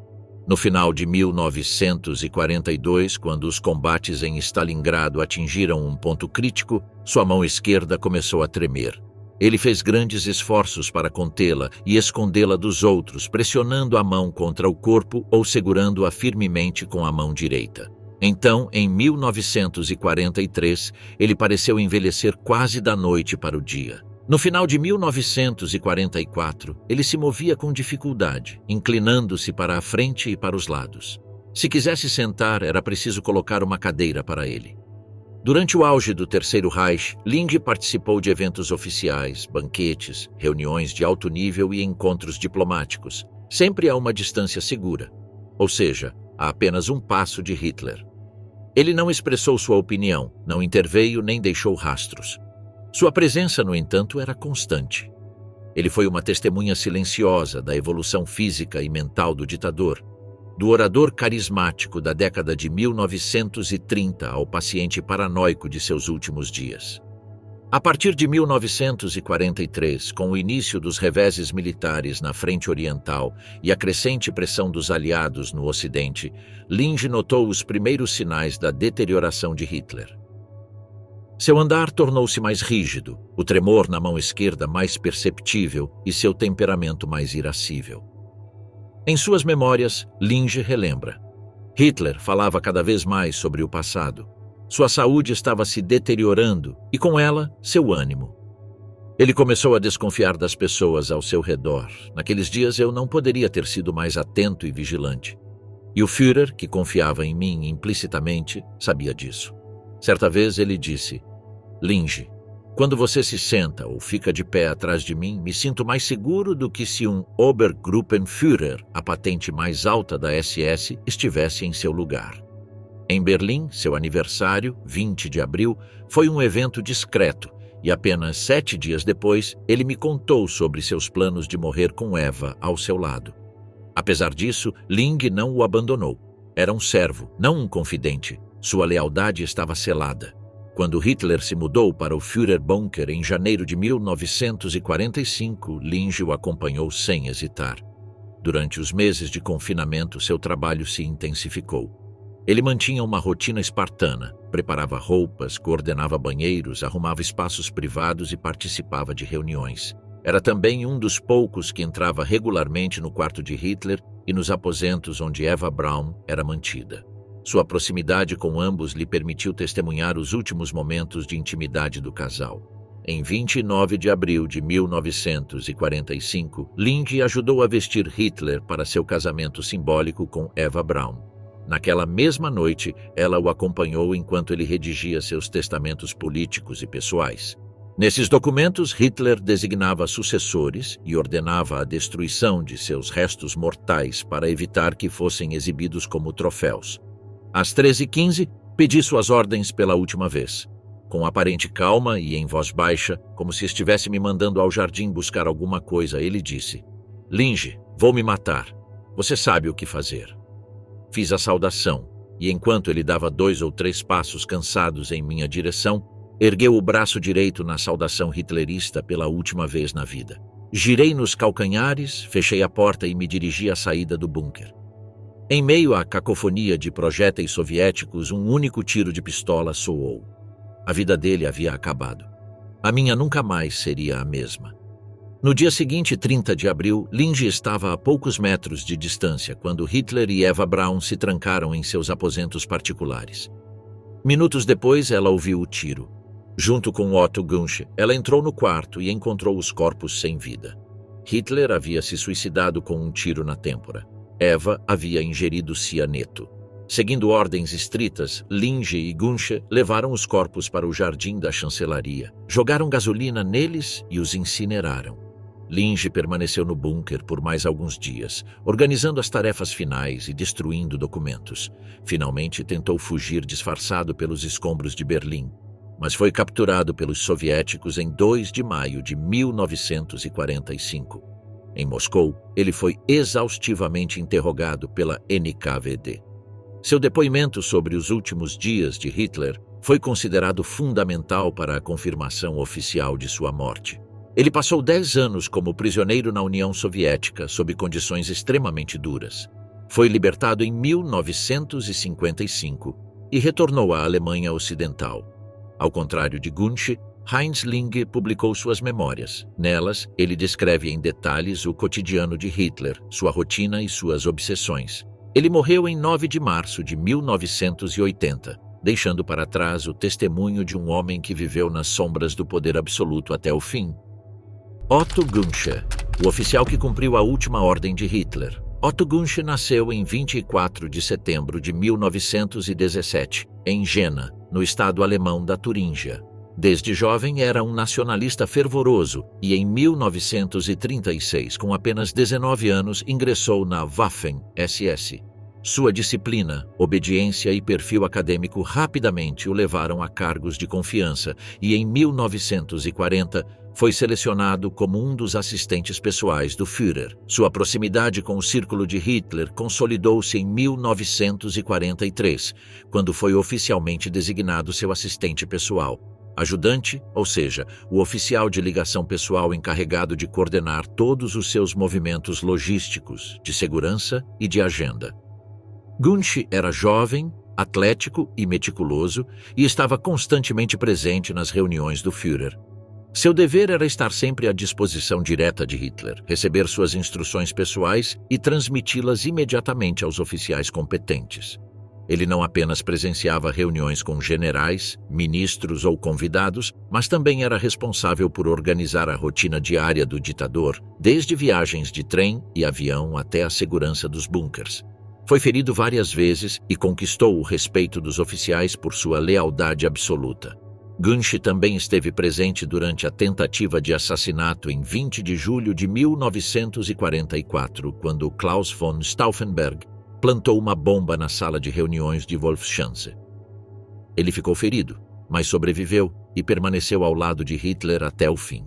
No final de 1942, quando os combates em Stalingrado atingiram um ponto crítico, sua mão esquerda começou a tremer. Ele fez grandes esforços para contê-la e escondê-la dos outros, pressionando a mão contra o corpo ou segurando-a firmemente com a mão direita. Então, em 1943, ele pareceu envelhecer quase da noite para o dia. No final de 1944, ele se movia com dificuldade, inclinando-se para a frente e para os lados. Se quisesse sentar, era preciso colocar uma cadeira para ele. Durante o auge do Terceiro Reich, Ling participou de eventos oficiais, banquetes, reuniões de alto nível e encontros diplomáticos, sempre a uma distância segura, ou seja, a apenas um passo de Hitler. Ele não expressou sua opinião, não interveio nem deixou rastros. Sua presença, no entanto, era constante. Ele foi uma testemunha silenciosa da evolução física e mental do ditador, do orador carismático da década de 1930 ao paciente paranoico de seus últimos dias. A partir de 1943, com o início dos reveses militares na frente oriental e a crescente pressão dos aliados no Ocidente, Ling notou os primeiros sinais da deterioração de Hitler. Seu andar tornou-se mais rígido, o tremor na mão esquerda mais perceptível e seu temperamento mais irascível. Em suas memórias, Ling relembra: Hitler falava cada vez mais sobre o passado. Sua saúde estava se deteriorando e, com ela, seu ânimo. Ele começou a desconfiar das pessoas ao seu redor. Naqueles dias eu não poderia ter sido mais atento e vigilante. E o Führer, que confiava em mim implicitamente, sabia disso. Certa vez ele disse: Ling, quando você se senta ou fica de pé atrás de mim, me sinto mais seguro do que se um Obergruppenführer, a patente mais alta da SS, estivesse em seu lugar. Em Berlim, seu aniversário, 20 de abril, foi um evento discreto e apenas 7 dias depois ele me contou sobre seus planos de morrer com Eva ao seu lado. Apesar disso, Ling não o abandonou. Era um servo, não um confidente. Sua lealdade estava selada. Quando Hitler se mudou para o Führerbunker em janeiro de 1945, Ling o acompanhou sem hesitar. Durante os meses de confinamento, seu trabalho se intensificou. Ele mantinha uma rotina espartana, preparava roupas, coordenava banheiros, arrumava espaços privados e participava de reuniões. Era também um dos poucos que entrava regularmente no quarto de Hitler e nos aposentos onde Eva Braun era mantida. Sua proximidade com ambos lhe permitiu testemunhar os últimos momentos de intimidade do casal. Em 29 de abril de 1945, Linge ajudou a vestir Hitler para seu casamento simbólico com Eva Braun. Naquela mesma noite, ela o acompanhou enquanto ele redigia seus testamentos políticos e pessoais. Nesses documentos, Hitler designava sucessores e ordenava a destruição de seus restos mortais para evitar que fossem exibidos como troféus. Às 13h15, pedi suas ordens pela última vez. Com aparente calma e em voz baixa, como se estivesse me mandando ao jardim buscar alguma coisa, ele disse: "Linge, vou me matar. Você sabe o que fazer." Fiz a saudação, e enquanto ele dava 2 ou 3 passos cansados em minha direção, ergueu o braço direito na saudação hitlerista pela última vez na vida. Girei nos calcanhares, fechei a porta e me dirigi à saída do bunker. Em meio à cacofonia de projéteis soviéticos, um único tiro de pistola soou. A vida dele havia acabado. A minha nunca mais seria a mesma. No dia seguinte, 30 de abril, Linge estava a poucos metros de distância quando Hitler e Eva Braun se trancaram em seus aposentos particulares. Minutos depois, ela ouviu o tiro. Junto com Otto Gunsch, ela entrou no quarto e encontrou os corpos sem vida. Hitler havia se suicidado com um tiro na têmpora. Eva havia ingerido cianeto. Seguindo ordens estritas, Linge e Gunsch levaram os corpos para o jardim da chancelaria, jogaram gasolina neles e os incineraram. Linge permaneceu no bunker por mais alguns dias, organizando as tarefas finais e destruindo documentos. Finalmente tentou fugir disfarçado pelos escombros de Berlim, mas foi capturado pelos soviéticos em 2 de maio de 1945. Em Moscou, ele foi exaustivamente interrogado pela NKVD. Seu depoimento sobre os últimos dias de Hitler foi considerado fundamental para a confirmação oficial de sua morte. Ele passou 10 anos como prisioneiro na União Soviética, sob condições extremamente duras. Foi libertado em 1955 e retornou à Alemanha Ocidental. Ao contrário de Gunsch, Heinz Linge publicou suas memórias. Nelas, ele descreve em detalhes o cotidiano de Hitler, sua rotina e suas obsessões. Ele morreu em 9 de março de 1980, deixando para trás o testemunho de um homem que viveu nas sombras do poder absoluto até o fim. Otto Gunsch, o oficial que cumpriu a última ordem de Hitler. Otto Gunsch nasceu em 24 de setembro de 1917, em Jena, no estado alemão da Turíngia. Desde jovem era um nacionalista fervoroso e em 1936, com apenas 19 anos, ingressou na Waffen-SS. Sua disciplina, obediência e perfil acadêmico rapidamente o levaram a cargos de confiança e em 1940 foi selecionado como um dos assistentes pessoais do Führer. Sua proximidade com o círculo de Hitler consolidou-se em 1943, quando foi oficialmente designado seu assistente pessoal. Ajudante, ou seja, o oficial de ligação pessoal encarregado de coordenar todos os seus movimentos logísticos, de segurança e de agenda. Gunsch era jovem, atlético e meticuloso e estava constantemente presente nas reuniões do Führer. Seu dever era estar sempre à disposição direta de Hitler, receber suas instruções pessoais e transmiti-las imediatamente aos oficiais competentes. Ele não apenas presenciava reuniões com generais, ministros ou convidados, mas também era responsável por organizar a rotina diária do ditador, desde viagens de trem e avião até a segurança dos bunkers. Foi ferido várias vezes e conquistou o respeito dos oficiais por sua lealdade absoluta. Gunsch também esteve presente durante a tentativa de assassinato em 20 de julho de 1944, quando Klaus von Stauffenberg plantou uma bomba na sala de reuniões de Wolfschanze. Ele ficou ferido, mas sobreviveu e permaneceu ao lado de Hitler até o fim.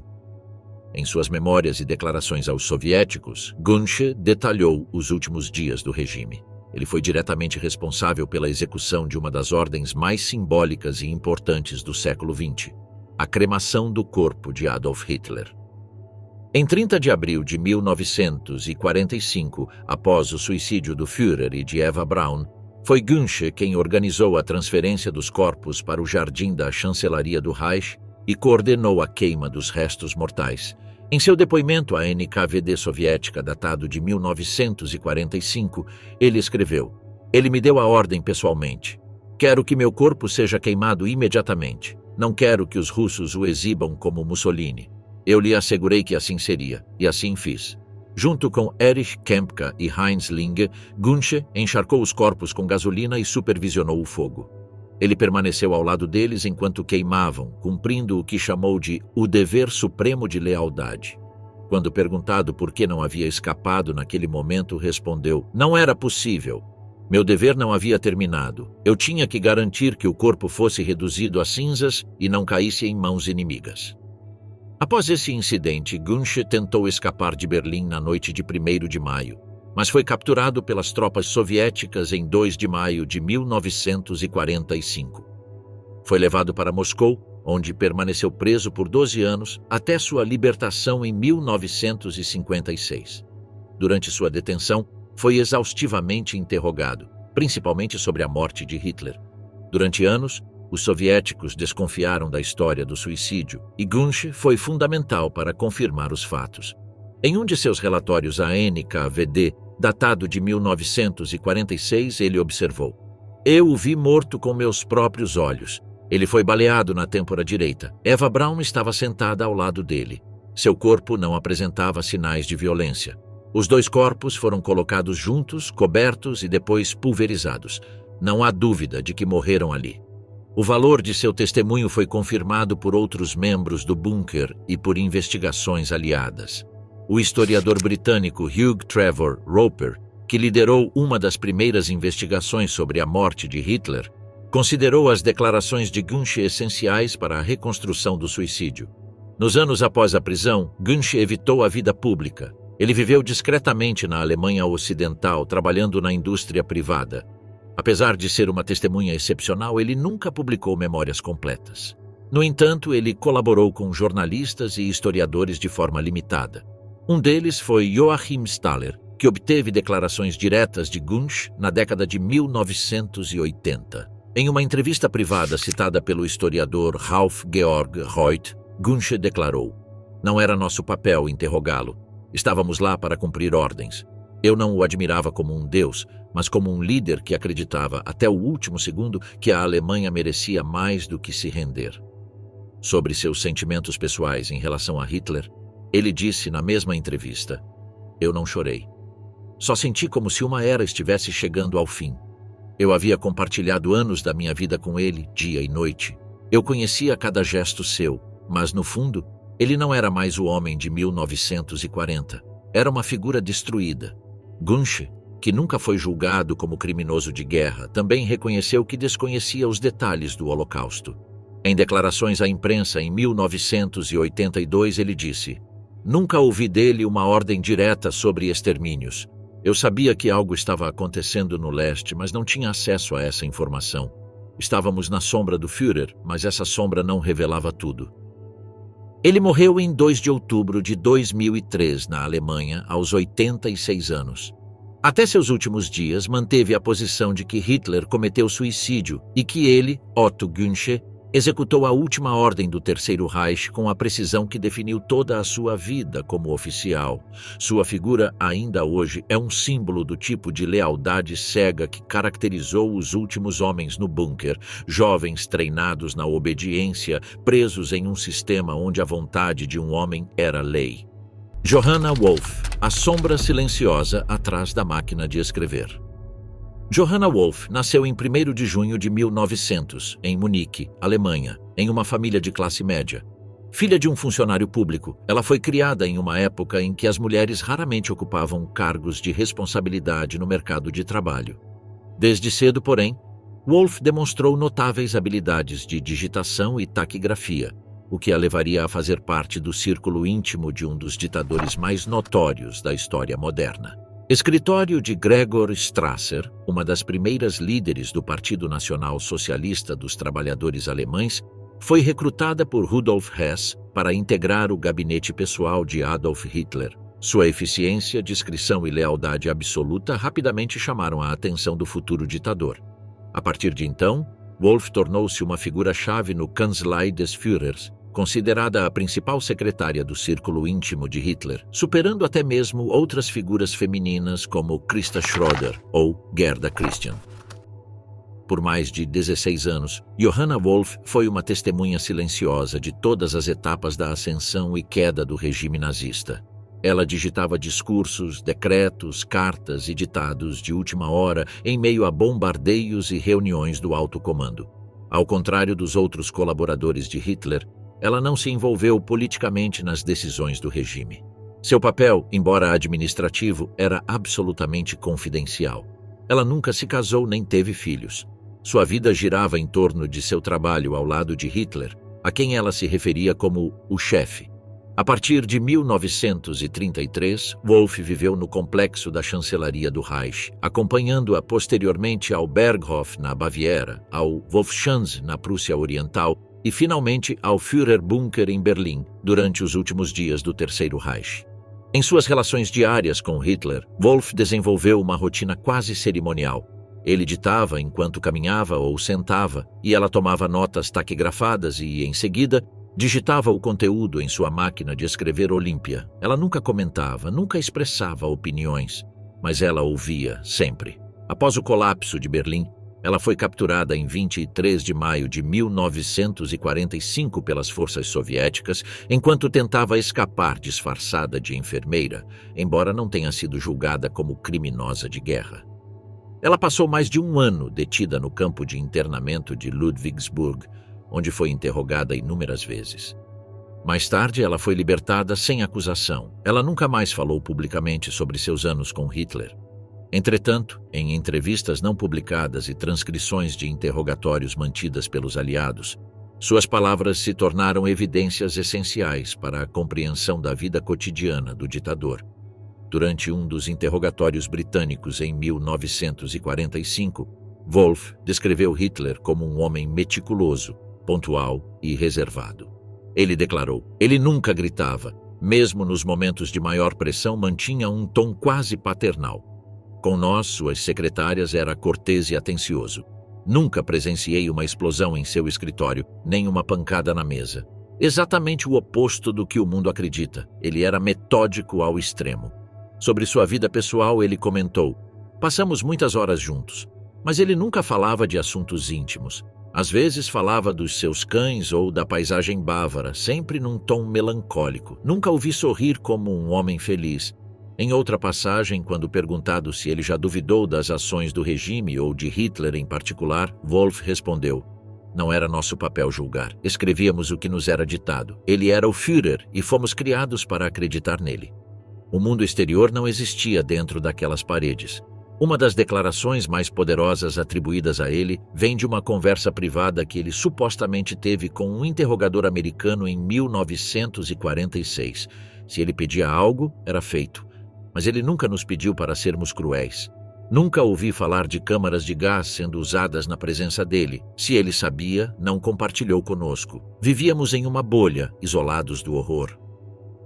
Em suas memórias e declarações aos soviéticos, Gunsch detalhou os últimos dias do regime. Ele foi diretamente responsável pela execução de uma das ordens mais simbólicas e importantes do século XX, a cremação do corpo de Adolf Hitler. Em 30 de abril de 1945, após o suicídio do Führer e de Eva Braun, foi Gunsch quem organizou a transferência dos corpos para o jardim da chancelaria do Reich e coordenou a queima dos restos mortais. Em seu depoimento à NKVD soviética, datado de 1945, ele escreveu: "Ele me deu a ordem pessoalmente. Quero que meu corpo seja queimado imediatamente. Não quero que os russos o exibam como Mussolini. Eu lhe assegurei que assim seria, e assim fiz. Junto com Erich Kempka e Heinz Linge, Gunsche encharcou os corpos com gasolina e supervisionou o fogo. Ele permaneceu ao lado deles enquanto queimavam, cumprindo o que chamou de o dever supremo de lealdade. Quando perguntado por que não havia escapado naquele momento, respondeu: "Não era possível. Meu dever não havia terminado. Eu tinha que garantir que o corpo fosse reduzido a cinzas e não caísse em mãos inimigas." Após esse incidente, Gunsche tentou escapar de Berlim na noite de 1º de maio, mas foi capturado pelas tropas soviéticas em 2 de maio de 1945. Foi levado para Moscou, onde permaneceu preso por 12 anos até sua libertação em 1956. Durante sua detenção, foi exaustivamente interrogado, principalmente sobre a morte de Hitler. Durante anos, os soviéticos desconfiaram da história do suicídio e Gunsche foi fundamental para confirmar os fatos. Em um de seus relatórios à NKVD, datado de 1946, ele observou: "Eu o vi morto com meus próprios olhos. Ele foi baleado na têmpora direita. Eva Braun estava sentada ao lado dele. Seu corpo não apresentava sinais de violência. Os 2 corpos foram colocados juntos, cobertos e depois pulverizados. Não há dúvida de que morreram ali." O valor de seu testemunho foi confirmado por outros membros do bunker e por investigações aliadas. O historiador britânico Hugh Trevor Roper, que liderou uma das primeiras investigações sobre a morte de Hitler, considerou as declarações de Gunsche essenciais para a reconstrução do suicídio. Nos anos após a prisão, Gunsche evitou a vida pública. Ele viveu discretamente na Alemanha Ocidental, trabalhando na indústria privada. Apesar de ser uma testemunha excepcional, ele nunca publicou memórias completas. No entanto, ele colaborou com jornalistas e historiadores de forma limitada. Um deles foi Joachim Staller, que obteve declarações diretas de Gunsche na década de 1980. Em uma entrevista privada citada pelo historiador Ralf Georg Reuth, Gunsche declarou: "Não era nosso papel interrogá-lo. Estávamos lá para cumprir ordens. Eu não o admirava como um deus, mas como um líder que acreditava, até o último segundo, que a Alemanha merecia mais do que se render." Sobre seus sentimentos pessoais em relação a Hitler, ele disse na mesma entrevista: "Eu não chorei. Só senti como se uma era estivesse chegando ao fim. Eu havia compartilhado anos da minha vida com ele, dia e noite. Eu conhecia cada gesto seu, mas no fundo, ele não era mais o homem de 1940. Era uma figura destruída." Gunsche, que nunca foi julgado como criminoso de guerra, também reconheceu que desconhecia os detalhes do Holocausto. Em declarações à imprensa em 1982, ele disse: "Nunca ouvi dele uma ordem direta sobre extermínios. Eu sabia que algo estava acontecendo no leste, mas não tinha acesso a essa informação. Estávamos na sombra do Führer, mas essa sombra não revelava tudo." Ele morreu em 2 de outubro de 2003, na Alemanha, aos 86 anos. Até seus últimos dias, manteve a posição de que Hitler cometeu suicídio e que ele, Otto Gunsche, executou a última ordem do Terceiro Reich com a precisão que definiu toda a sua vida como oficial. Sua figura, ainda hoje, é um símbolo do tipo de lealdade cega que caracterizou os últimos homens no bunker, jovens treinados na obediência, presos em um sistema onde a vontade de um homem era lei. Johanna Wolf, a sombra silenciosa atrás da máquina de escrever. Johanna Wolf nasceu em 1º de junho de 1900, em Munique, Alemanha, em uma família de classe média. Filha de um funcionário público, ela foi criada em uma época em que as mulheres raramente ocupavam cargos de responsabilidade no mercado de trabalho. Desde cedo, porém, Wolf demonstrou notáveis habilidades de digitação e taquigrafia, o que a levaria a fazer parte do círculo íntimo de um dos ditadores mais notórios da história moderna. Escritório de Gregor Strasser, uma das primeiras líderes do Partido Nacional Socialista dos Trabalhadores Alemães, foi recrutada por Rudolf Hess para integrar o gabinete pessoal de Adolf Hitler. Sua eficiência, discrição e lealdade absoluta rapidamente chamaram a atenção do futuro ditador. A partir de então, Wolf tornou-se uma figura-chave no Kanzlei des Führers, considerada a principal secretária do círculo íntimo de Hitler, superando até mesmo outras figuras femininas como Christa Schroeder ou Gerda Christian. Por mais de 16 anos, Johanna Wolf foi uma testemunha silenciosa de todas as etapas da ascensão e queda do regime nazista. Ela digitava discursos, decretos, cartas e ditados de última hora em meio a bombardeios e reuniões do alto comando. Ao contrário dos outros colaboradores de Hitler, ela não se envolveu politicamente nas decisões do regime. Seu papel, embora administrativo, era absolutamente confidencial. Ela nunca se casou nem teve filhos. Sua vida girava em torno de seu trabalho ao lado de Hitler, a quem ela se referia como o chefe. A partir de 1933, Wolf viveu no complexo da chancelaria do Reich, acompanhando-a posteriormente ao Berghof, na Baviera, ao Wolfschanz, na Prússia Oriental, e finalmente ao Führerbunker em Berlim, durante os últimos dias do Terceiro Reich. Em suas relações diárias com Hitler, Wolf desenvolveu uma rotina quase cerimonial. Ele ditava enquanto caminhava ou sentava, e ela tomava notas taquigrafadas e, em seguida, digitava o conteúdo em sua máquina de escrever Olímpia. Ela nunca comentava, nunca expressava opiniões, mas ela ouvia sempre. Após o colapso de Berlim, ela foi capturada em 23 de maio de 1945 pelas forças soviéticas, enquanto tentava escapar disfarçada de enfermeira, embora não tenha sido julgada como criminosa de guerra. Ela passou mais de um ano detida no campo de internamento de Ludwigsburg, onde foi interrogada inúmeras vezes. Mais tarde, ela foi libertada sem acusação. Ela nunca mais falou publicamente sobre seus anos com Hitler. Entretanto, em entrevistas não publicadas e transcrições de interrogatórios mantidas pelos aliados, suas palavras se tornaram evidências essenciais para a compreensão da vida cotidiana do ditador. Durante um dos interrogatórios britânicos em 1945, Wolf descreveu Hitler como um homem meticuloso, pontual e reservado. Ele declarou: "Ele nunca gritava, mesmo nos momentos de maior pressão mantinha um tom quase paternal. Com nós, suas secretárias, era cortês e atencioso. Nunca presenciei uma explosão em seu escritório, nem uma pancada na mesa. Exatamente o oposto do que o mundo acredita. Ele era metódico ao extremo." Sobre sua vida pessoal, ele comentou: "Passamos muitas horas juntos, mas ele nunca falava de assuntos íntimos. Às vezes falava dos seus cães ou da paisagem bávara, sempre num tom melancólico. Nunca o vi sorrir como um homem feliz." Em outra passagem, quando perguntado se ele já duvidou das ações do regime ou de Hitler em particular, Wolf respondeu: "Não era nosso papel julgar. Escrevíamos o que nos era ditado. Ele era o Führer e fomos criados para acreditar nele." O mundo exterior não existia dentro daquelas paredes. Uma das declarações mais poderosas atribuídas a ele vem de uma conversa privada que ele supostamente teve com um interrogador americano em 1946. Se ele pedia algo, era feito. Mas ele nunca nos pediu para sermos cruéis. Nunca ouvi falar de câmaras de gás sendo usadas na presença dele. Se ele sabia, não compartilhou conosco. Vivíamos em uma bolha, isolados do horror.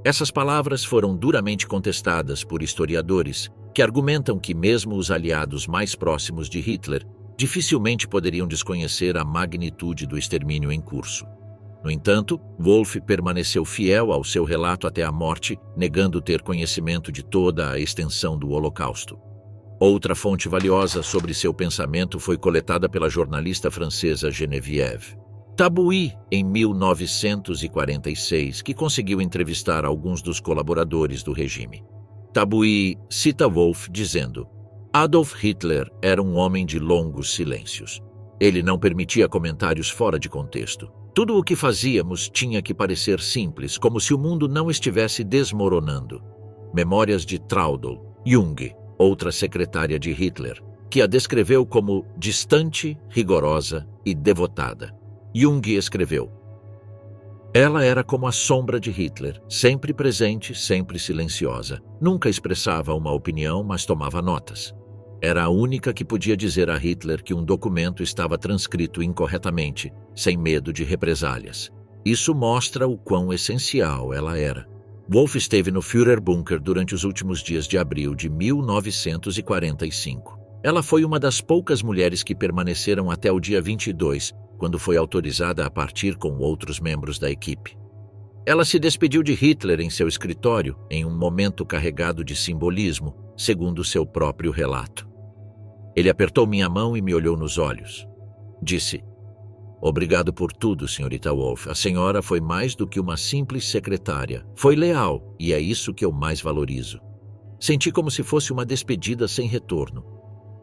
Essas palavras foram duramente contestadas por historiadores, que argumentam que mesmo os aliados mais próximos de Hitler dificilmente poderiam desconhecer a magnitude do extermínio em curso. No entanto, Wolf permaneceu fiel ao seu relato até a morte, negando ter conhecimento de toda a extensão do Holocausto. Outra fonte valiosa sobre seu pensamento foi coletada pela jornalista francesa Geneviève Tabouy, em 1946, que conseguiu entrevistar alguns dos colaboradores do regime. Tabouy cita Wolf dizendo: "Adolf Hitler era um homem de longos silêncios. Ele não permitia comentários fora de contexto. Tudo o que fazíamos tinha que parecer simples, como se o mundo não estivesse desmoronando." Memórias de Traudl Jung, outra secretária de Hitler, que a descreveu como distante, rigorosa e devotada. Jung escreveu: "Ela era como a sombra de Hitler, sempre presente, sempre silenciosa. Nunca expressava uma opinião, mas tomava notas. Era a única que podia dizer a Hitler que um documento estava transcrito incorretamente, sem medo de represálias. Isso mostra o quão essencial ela era." Wolf esteve no Führerbunker durante os últimos dias de abril de 1945. Ela foi uma das poucas mulheres que permaneceram até o dia 22, quando foi autorizada a partir com outros membros da equipe. Ela se despediu de Hitler em seu escritório, em um momento carregado de simbolismo, segundo seu próprio relato. "Ele apertou minha mão e me olhou nos olhos. Disse: Obrigado por tudo, senhorita Wolff. A senhora foi mais do que uma simples secretária. Foi leal, e é isso que eu mais valorizo. Senti como se fosse uma despedida sem retorno.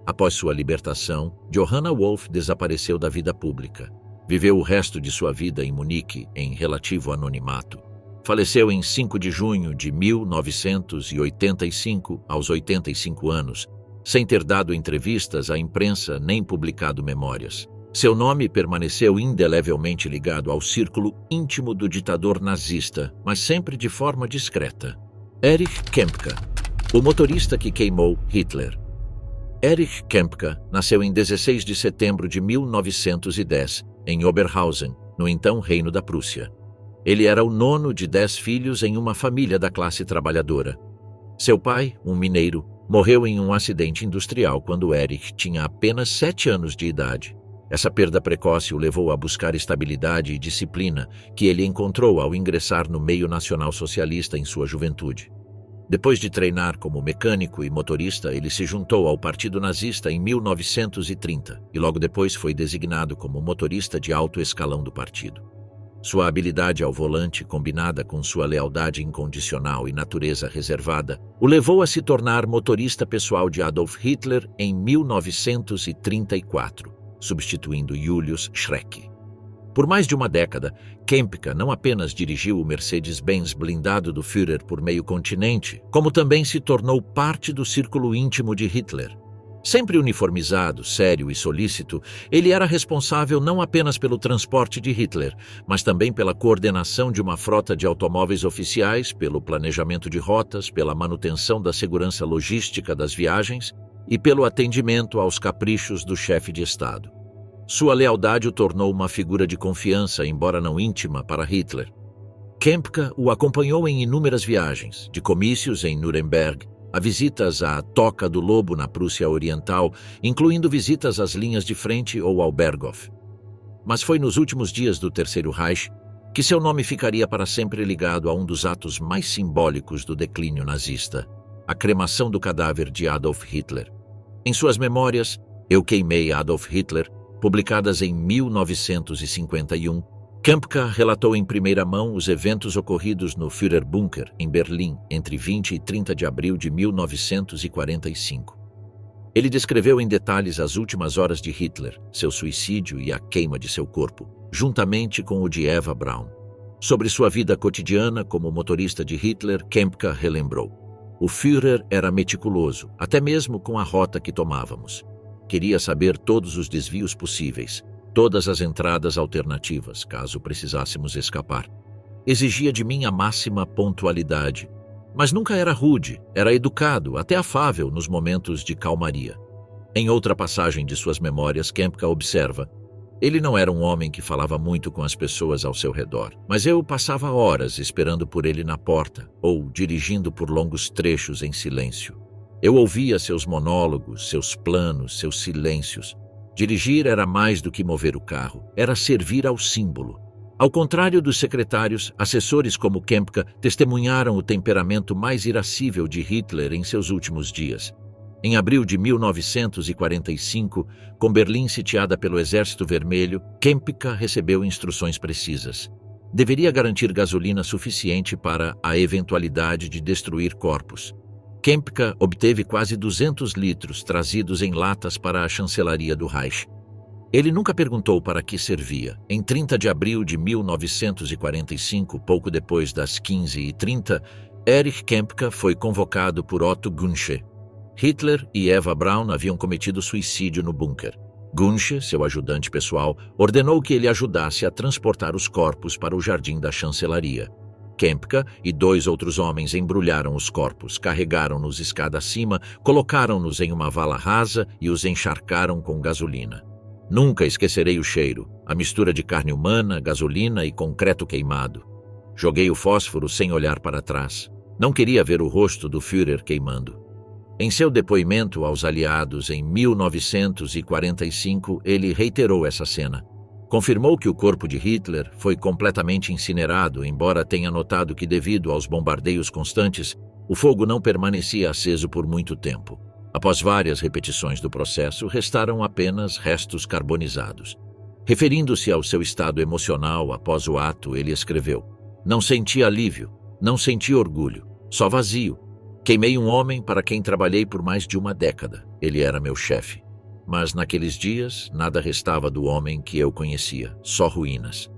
Após sua libertação, Johanna Wolff desapareceu da vida pública. Viveu o resto de sua vida em Munique, em relativo anonimato. Faleceu em 5 de junho de 1985, aos 85 anos, sem ter dado entrevistas à imprensa nem publicado memórias. Seu nome permaneceu indelevelmente ligado ao círculo íntimo do ditador nazista, mas sempre de forma discreta. Erich Kempka, o motorista que queimou Hitler. Erich Kempka nasceu em 16 de setembro de 1910, em Oberhausen, no então Reino da Prússia. Ele era o 9º de 10 filhos em uma família da classe trabalhadora. Seu pai, um mineiro, morreu em um acidente industrial quando Erich tinha apenas 7 anos de idade. Essa perda precoce o levou a buscar estabilidade e disciplina que ele encontrou ao ingressar no meio nacional-socialista em sua juventude. Depois de treinar como mecânico e motorista, ele se juntou ao Partido Nazista em 1930 e logo depois foi designado como motorista de alto escalão do partido. Sua habilidade ao volante, combinada com sua lealdade incondicional e natureza reservada, o levou a se tornar motorista pessoal de Adolf Hitler em 1934. Substituindo Julius Schreck. Por mais de uma década, Kempka não apenas dirigiu o Mercedes-Benz blindado do Führer por meio continente, como também se tornou parte do círculo íntimo de Hitler. Sempre uniformizado, sério e solícito, ele era responsável não apenas pelo transporte de Hitler, mas também pela coordenação de uma frota de automóveis oficiais, pelo planejamento de rotas, pela manutenção da segurança logística das viagens e pelo atendimento aos caprichos do chefe de Estado. Sua lealdade o tornou uma figura de confiança, embora não íntima, para Hitler. Kempka o acompanhou em inúmeras viagens, de comícios em Nuremberg, a visitas à Toca do Lobo na Prússia Oriental, incluindo visitas às linhas de frente ou ao Berghof. Mas foi nos últimos dias do Terceiro Reich que seu nome ficaria para sempre ligado a um dos atos mais simbólicos do declínio nazista, a cremação do cadáver de Adolf Hitler. Em suas memórias, Eu Queimei Adolf Hitler, publicadas em 1951, Kempka relatou em primeira mão os eventos ocorridos no Führerbunker, em Berlim, entre 20 e 30 de abril de 1945. Ele descreveu em detalhes as últimas horas de Hitler, seu suicídio e a queima de seu corpo, juntamente com o de Eva Braun. Sobre sua vida cotidiana como motorista de Hitler, Kempka relembrou: O Führer era meticuloso, até mesmo com a rota que tomávamos. Queria saber todos os desvios possíveis, todas as entradas alternativas, caso precisássemos escapar. Exigia de mim a máxima pontualidade, mas nunca era rude, era educado, até afável nos momentos de calmaria. Em outra passagem de suas memórias, Kempka observa: Ele não era um homem que falava muito com as pessoas ao seu redor, mas eu passava horas esperando por ele na porta ou dirigindo por longos trechos em silêncio. Eu ouvia seus monólogos, seus planos, seus silêncios. Dirigir era mais do que mover o carro, era servir ao símbolo. Ao contrário dos secretários, assessores como Kempka testemunharam o temperamento mais irascível de Hitler em seus últimos dias. Em abril de 1945, com Berlim sitiada pelo Exército Vermelho, Kempka recebeu instruções precisas. Deveria garantir gasolina suficiente para a eventualidade de destruir corpos. Kempka obteve quase 200 litros trazidos em latas para a chancelaria do Reich. Ele nunca perguntou para que servia. Em 30 de abril de 1945, pouco depois das 15h30, Erich Kempka foi convocado por Otto Gunsche. Hitler e Eva Braun haviam cometido suicídio no bunker. Gunsche, seu ajudante pessoal, ordenou que ele ajudasse a transportar os corpos para o jardim da chancelaria. Kempka e 2 outros homens embrulharam os corpos, carregaram-nos escada acima, colocaram-nos em uma vala rasa e os encharcaram com gasolina. Nunca esquecerei o cheiro, a mistura de carne humana, gasolina e concreto queimado. Joguei o fósforo sem olhar para trás. Não queria ver o rosto do Führer queimando. Em seu depoimento aos aliados em 1945, ele reiterou essa cena. Confirmou que o corpo de Hitler foi completamente incinerado, embora tenha notado que, devido aos bombardeios constantes, o fogo não permanecia aceso por muito tempo. Após várias repetições do processo, restaram apenas restos carbonizados. Referindo-se ao seu estado emocional após o ato, ele escreveu: "Não senti alívio, não senti orgulho, só vazio. Queimei um homem para quem trabalhei por mais de uma década. Ele era meu chefe. Mas naqueles dias, nada restava do homem que eu conhecia, só ruínas."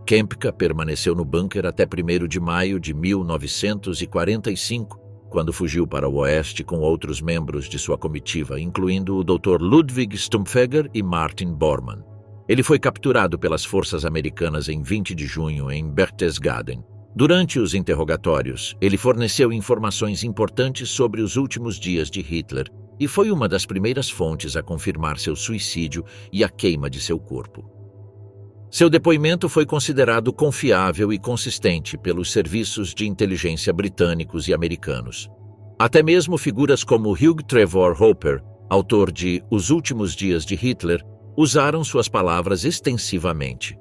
Kempka permaneceu no bunker até 1º de maio de 1945, quando fugiu para o oeste com outros membros de sua comitiva, incluindo o Dr. Ludwig Stumpfegger e Martin Bormann. Ele foi capturado pelas forças americanas em 20 de junho em Berchtesgaden. Durante os interrogatórios, ele forneceu informações importantes sobre os últimos dias de Hitler e foi uma das primeiras fontes a confirmar seu suicídio e a queima de seu corpo. Seu depoimento foi considerado confiável e consistente pelos serviços de inteligência britânicos e americanos. Até mesmo figuras como Hugh Trevor Hopper, autor de Os Últimos Dias de Hitler, usaram suas palavras extensivamente.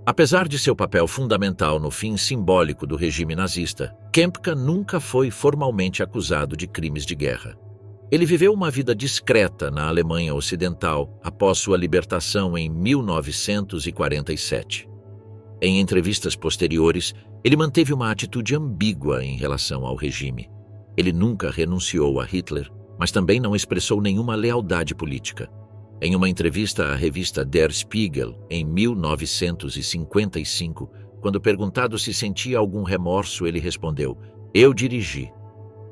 Apesar de seu papel fundamental no fim simbólico do regime nazista, Kempka nunca foi formalmente acusado de crimes de guerra. Ele viveu uma vida discreta na Alemanha Ocidental após sua libertação em 1947. Em entrevistas posteriores, ele manteve uma atitude ambígua em relação ao regime. Ele nunca renunciou a Hitler, mas também não expressou nenhuma lealdade política. Em uma entrevista à revista Der Spiegel, em 1955, quando perguntado se sentia algum remorso, ele respondeu: "Eu dirigi.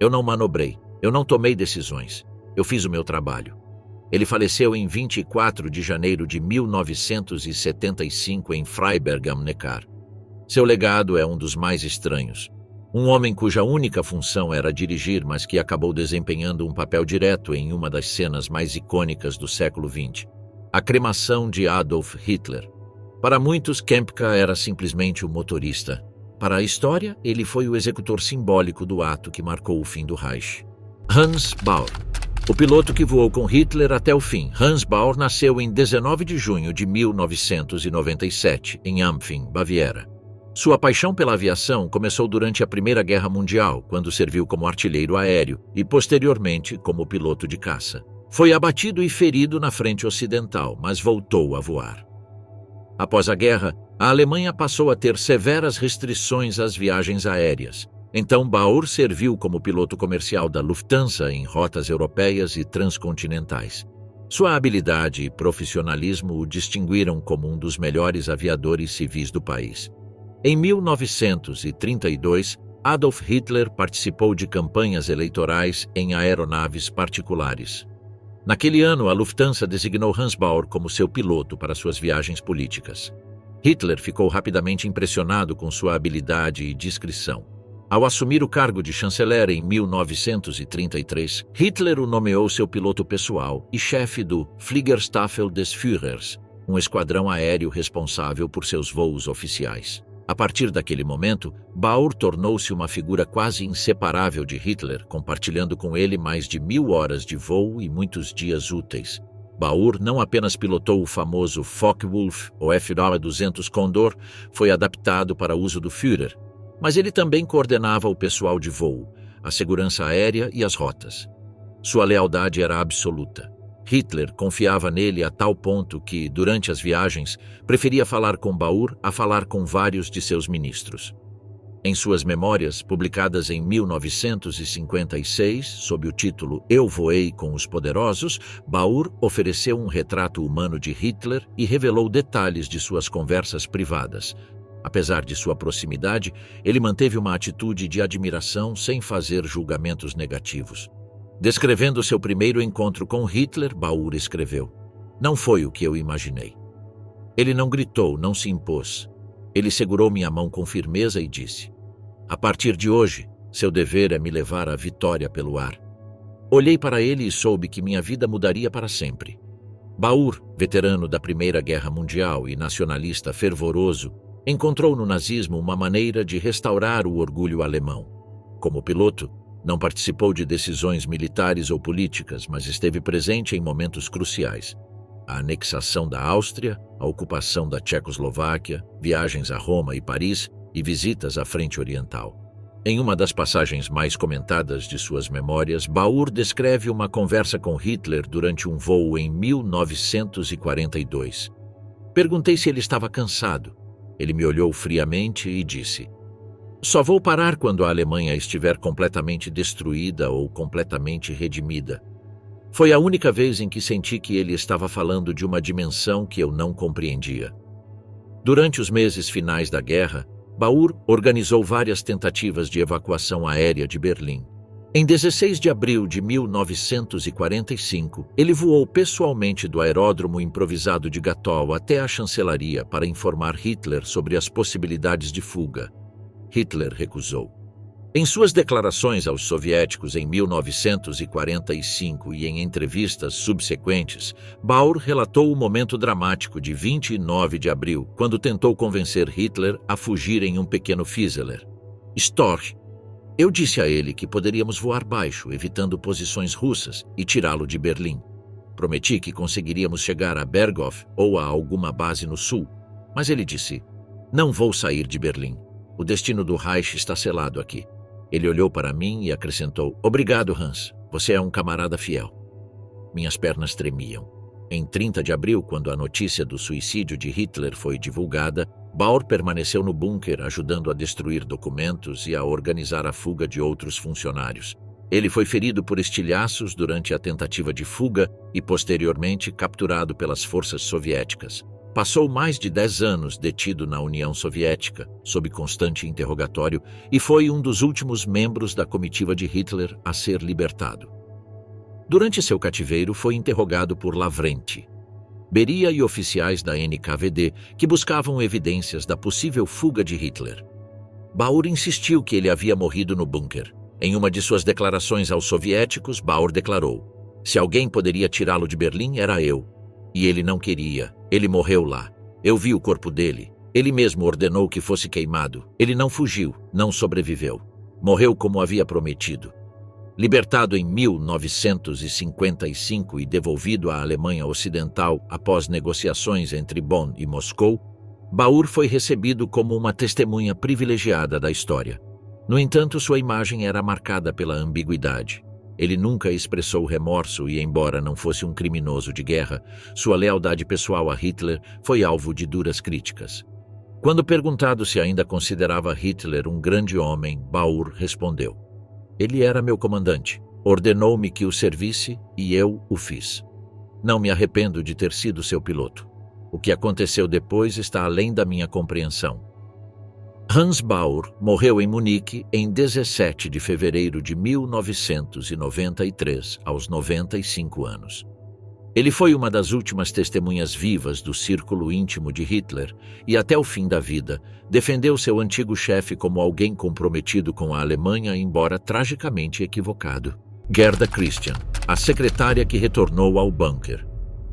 Eu não manobrei. Eu não tomei decisões. Eu fiz o meu trabalho." Ele faleceu em 24 de janeiro de 1975 em Freiberg am Neckar. Seu legado é um dos mais estranhos. Um homem cuja única função era dirigir, mas que acabou desempenhando um papel direto em uma das cenas mais icônicas do século XX, a cremação de Adolf Hitler. Para muitos, Kempka era simplesmente o motorista. Para a história, ele foi o executor simbólico do ato que marcou o fim do Reich. Hans Baur, o piloto que voou com Hitler até o fim. Hans Baur nasceu em 19 de junho de 1997, em Ampfing, Baviera. Sua paixão pela aviação começou durante a Primeira Guerra Mundial, quando serviu como artilheiro aéreo e, posteriormente, como piloto de caça. Foi abatido e ferido na frente ocidental, mas voltou a voar. Após a guerra, a Alemanha passou a ter severas restrições às viagens aéreas. Então, Baur serviu como piloto comercial da Lufthansa em rotas europeias e transcontinentais. Sua habilidade e profissionalismo o distinguiram como um dos melhores aviadores civis do país. Em 1932, Adolf Hitler participou de campanhas eleitorais em aeronaves particulares. Naquele ano, a Lufthansa designou Hans Baur como seu piloto para suas viagens políticas. Hitler ficou rapidamente impressionado com sua habilidade e discrição. Ao assumir o cargo de chanceler em 1933, Hitler o nomeou seu piloto pessoal e chefe do Fliegerstaffel des Führers, um esquadrão aéreo responsável por seus voos oficiais. A partir daquele momento, Baur tornou-se uma figura quase inseparável de Hitler, compartilhando com ele mais de 1000 horas de voo e muitos dias úteis. Baur não apenas pilotou o famoso Focke-Wulf, o F-200 Condor, foi adaptado para uso do Führer, mas ele também coordenava o pessoal de voo, a segurança aérea e as rotas. Sua lealdade era absoluta. Hitler confiava nele a tal ponto que, durante as viagens, preferia falar com Baur a falar com vários de seus ministros. Em suas memórias, publicadas em 1956, sob o título Eu Voei com os Poderosos, Baur ofereceu um retrato humano de Hitler e revelou detalhes de suas conversas privadas. Apesar de sua proximidade, ele manteve uma atitude de admiração sem fazer julgamentos negativos. Descrevendo seu primeiro encontro com Hitler, Baur escreveu: "Não foi o que eu imaginei. Ele não gritou, não se impôs. Ele segurou minha mão com firmeza e disse: 'A partir de hoje, seu dever é me levar à vitória pelo ar.' Olhei para ele e soube que minha vida mudaria para sempre." Baur, veterano da Primeira Guerra Mundial e nacionalista fervoroso, encontrou no nazismo uma maneira de restaurar o orgulho alemão. Como piloto, não participou de decisões militares ou políticas, mas esteve presente em momentos cruciais. A anexação da Áustria, a ocupação da Tchecoslováquia, viagens a Roma e Paris e visitas à Frente Oriental. Em uma das passagens mais comentadas de suas memórias, Baur descreve uma conversa com Hitler durante um voo em 1942. Perguntei se ele estava cansado. Ele me olhou friamente e disse: "Só vou parar quando a Alemanha estiver completamente destruída ou completamente redimida." Foi a única vez em que senti que ele estava falando de uma dimensão que eu não compreendia. Durante os meses finais da guerra, Baur organizou várias tentativas de evacuação aérea de Berlim. Em 16 de abril de 1945, ele voou pessoalmente do aeródromo improvisado de Gatow até a chancelaria para informar Hitler sobre as possibilidades de fuga. Hitler recusou. Em suas declarações aos soviéticos em 1945 e em entrevistas subsequentes, Baur relatou o momento dramático de 29 de abril, quando tentou convencer Hitler a fugir em um pequeno Fieseler. Storch. Eu disse a ele que poderíamos voar baixo, evitando posições russas, e tirá-lo de Berlim. Prometi que conseguiríamos chegar a Berghof ou a alguma base no sul, mas ele disse: "Não vou sair de Berlim. O destino do Reich está selado aqui." Ele olhou para mim e acrescentou: "Obrigado, Hans. Você é um camarada fiel." Minhas pernas tremiam. Em 30 de abril, quando a notícia do suicídio de Hitler foi divulgada, Baur permaneceu no bunker, ajudando a destruir documentos e a organizar a fuga de outros funcionários. Ele foi ferido por estilhaços durante a tentativa de fuga e, posteriormente, capturado pelas forças soviéticas. Passou mais de 10 anos detido na União Soviética, sob constante interrogatório, e foi um dos últimos membros da comitiva de Hitler a ser libertado. Durante seu cativeiro, foi interrogado por Lavrenti, Beria e oficiais da NKVD que buscavam evidências da possível fuga de Hitler. Baur insistiu que ele havia morrido no bunker. Em uma de suas declarações aos soviéticos, Baur declarou: "Se alguém poderia tirá-lo de Berlim, era eu. E ele não queria. Ele morreu lá. Eu vi o corpo dele. Ele mesmo ordenou que fosse queimado. Ele não fugiu, não sobreviveu. Morreu como havia prometido." Libertado em 1955 e devolvido à Alemanha Ocidental após negociações entre Bonn e Moscou, Baur foi recebido como uma testemunha privilegiada da história. No entanto, sua imagem era marcada pela ambiguidade. Ele nunca expressou remorso e, embora não fosse um criminoso de guerra, sua lealdade pessoal a Hitler foi alvo de duras críticas. Quando perguntado se ainda considerava Hitler um grande homem, Baur respondeu: "Ele era meu comandante. Ordenou-me que o servisse e eu o fiz. Não me arrependo de ter sido seu piloto. O que aconteceu depois está além da minha compreensão." Hans Baur morreu em Munique em 17 de fevereiro de 1993, aos 95 anos. Ele foi uma das últimas testemunhas vivas do círculo íntimo de Hitler e, até o fim da vida, defendeu seu antigo chefe como alguém comprometido com a Alemanha, embora tragicamente equivocado. Gerda Christian, a secretária que retornou ao bunker.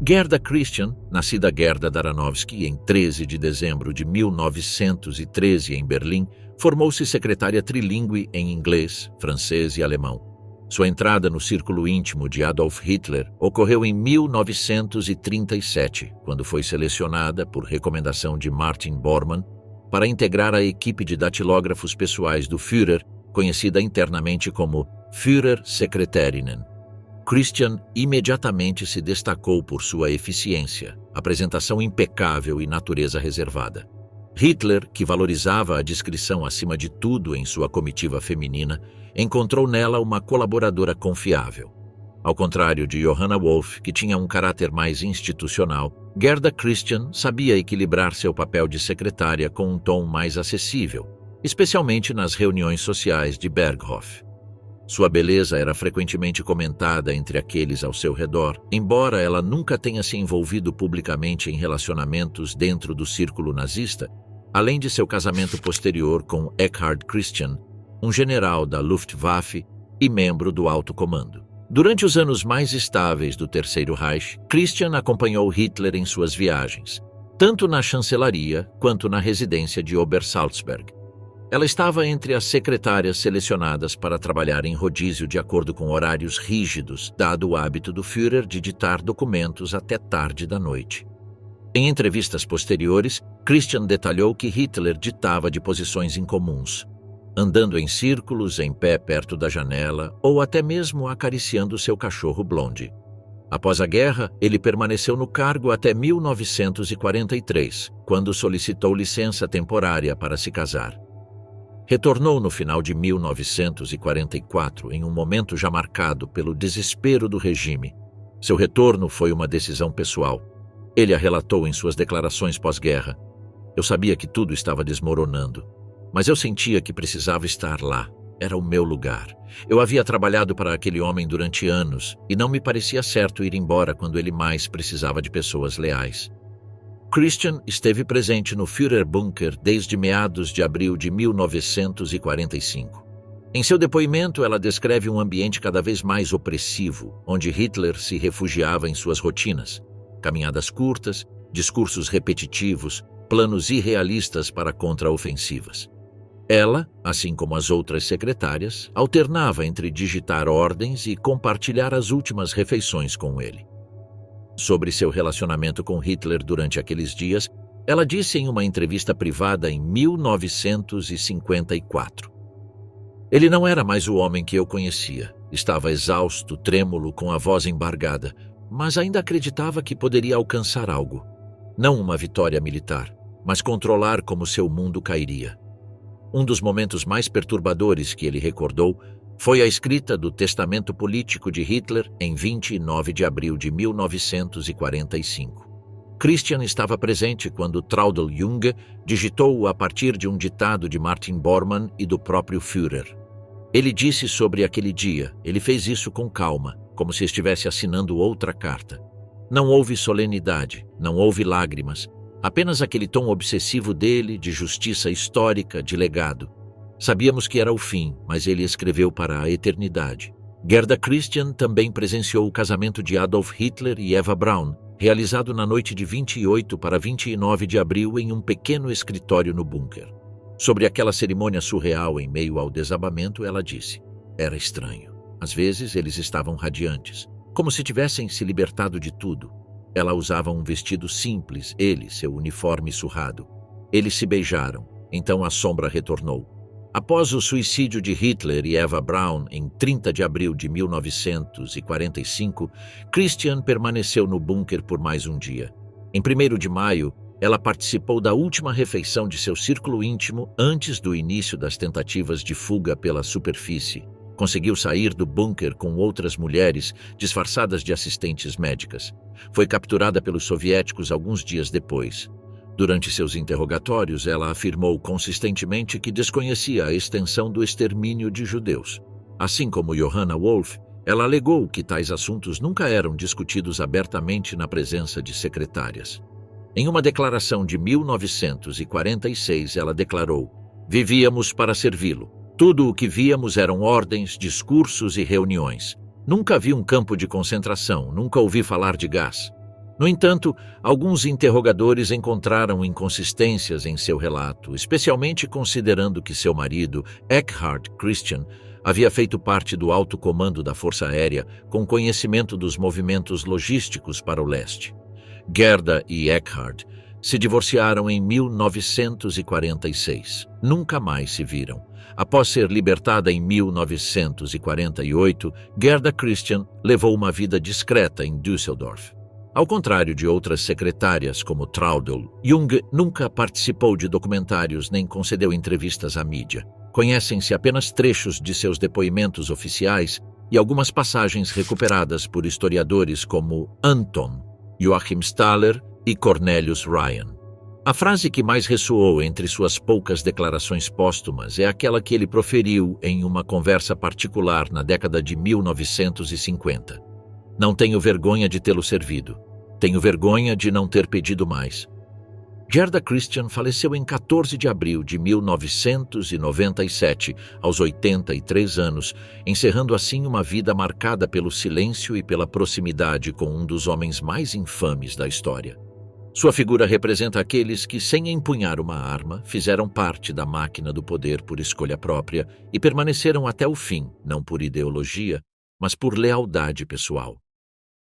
Gerda Christian, nascida Gerda Daranovsky em 13 de dezembro de 1913 em Berlim, formou-se secretária trilíngue em inglês, francês e alemão. Sua entrada no círculo íntimo de Adolf Hitler ocorreu em 1937, quando foi selecionada, por recomendação de Martin Bormann, para integrar a equipe de datilógrafos pessoais do Führer, conhecida internamente como Führersekretärinnen. Christian imediatamente se destacou por sua eficiência, apresentação impecável e natureza reservada. Hitler, que valorizava a discrição acima de tudo em sua comitiva feminina, encontrou nela uma colaboradora confiável. Ao contrário de Johanna Wolff, que tinha um caráter mais institucional, Gerda Christian sabia equilibrar seu papel de secretária com um tom mais acessível, especialmente nas reuniões sociais de Berghof. Sua beleza era frequentemente comentada entre aqueles ao seu redor, embora ela nunca tenha se envolvido publicamente em relacionamentos dentro do círculo nazista, além de seu casamento posterior com Eckhard Christian, um general da Luftwaffe e membro do alto comando. Durante os anos mais estáveis do Terceiro Reich, Christian acompanhou Hitler em suas viagens, tanto na chancelaria quanto na residência de Obersalzberg. Ela estava entre as secretárias selecionadas para trabalhar em rodízio de acordo com horários rígidos, dado o hábito do Führer de ditar documentos até tarde da noite. Em entrevistas posteriores, Christian detalhou que Hitler ditava de posições incomuns, andando em círculos, em pé perto da janela ou até mesmo acariciando seu cachorro Blonde. Após a guerra, ele permaneceu no cargo até 1943, quando solicitou licença temporária para se casar. Retornou no final de 1944, em um momento já marcado pelo desespero do regime. Seu retorno foi uma decisão pessoal. Ele a relatou em suas declarações pós-guerra. Eu sabia que tudo estava desmoronando, mas eu sentia que precisava estar lá. Era o meu lugar. Eu havia trabalhado para aquele homem durante anos e não me parecia certo ir embora quando ele mais precisava de pessoas leais. Christian esteve presente no Führerbunker desde meados de abril de 1945. Em seu depoimento, ela descreve um ambiente cada vez mais opressivo, onde Hitler se refugiava em suas rotinas. Caminhadas curtas, discursos repetitivos, planos irrealistas para contraofensivas. Ela, assim como as outras secretárias, alternava entre digitar ordens e compartilhar as últimas refeições com ele. Sobre seu relacionamento com Hitler durante aqueles dias, ela disse em uma entrevista privada em 1954. Ele não era mais o homem que eu conhecia. Estava exausto, trêmulo, com a voz embargada, mas ainda acreditava que poderia alcançar algo. Não uma vitória militar, mas controlar como seu mundo cairia. Um dos momentos mais perturbadores que ele recordou foi a escrita do testamento político de Hitler em 29 de abril de 1945. Christian estava presente quando Traudl Junge digitou-o a partir de um ditado de Martin Bormann e do próprio Führer. Ele disse sobre aquele dia, ele fez isso com calma, como se estivesse assinando outra carta. Não houve solenidade, não houve lágrimas, apenas aquele tom obsessivo dele de justiça histórica, de legado. Sabíamos que era o fim, mas ele escreveu para a eternidade. Gerda Christian também presenciou o casamento de Adolf Hitler e Eva Braun, realizado na noite de 28 para 29 de abril em um pequeno escritório no bunker. Sobre aquela cerimônia surreal em meio ao desabamento, ela disse: era estranho. Às vezes eles estavam radiantes, como se tivessem se libertado de tudo. Ela usava um vestido simples, ele, seu uniforme surrado. Eles se beijaram, então a sombra retornou. Após o suicídio de Hitler e Eva Braun em 30 de abril de 1945, Christian permaneceu no bunker por mais um dia. Em 1º de maio, ela participou da última refeição de seu círculo íntimo antes do início das tentativas de fuga pela superfície. Conseguiu sair do bunker com outras mulheres disfarçadas de assistentes médicas. Foi capturada pelos soviéticos alguns dias depois. Durante seus interrogatórios, ela afirmou consistentemente que desconhecia a extensão do extermínio de judeus. Assim como Johanna Wolff, ela alegou que tais assuntos nunca eram discutidos abertamente na presença de secretárias. Em uma declaração de 1946, ela declarou: vivíamos para servi-lo. Tudo o que víamos eram ordens, discursos e reuniões. Nunca vi um campo de concentração, nunca ouvi falar de gás. No entanto, alguns interrogadores encontraram inconsistências em seu relato, especialmente considerando que seu marido, Eckhard Christian, havia feito parte do alto comando da Força Aérea com conhecimento dos movimentos logísticos para o leste. Gerda e Eckhard se divorciaram em 1946. Nunca mais se viram. Após ser libertada em 1948, Gerda Christian levou uma vida discreta em Düsseldorf. Ao contrário de outras secretárias como Traudl, Jung nunca participou de documentários nem concedeu entrevistas à mídia. Conhecem-se apenas trechos de seus depoimentos oficiais e algumas passagens recuperadas por historiadores como Anton, Joachim Staller e Cornelius Ryan. A frase que mais ressoou entre suas poucas declarações póstumas é aquela que ele proferiu em uma conversa particular na década de 1950. Não tenho vergonha de tê-lo servido. Tenho vergonha de não ter pedido mais. Gerda Christian faleceu em 14 de abril de 1997, aos 83 anos, encerrando assim uma vida marcada pelo silêncio e pela proximidade com um dos homens mais infames da história. Sua figura representa aqueles que, sem empunhar uma arma, fizeram parte da máquina do poder por escolha própria e permaneceram até o fim, não por ideologia, mas por lealdade pessoal.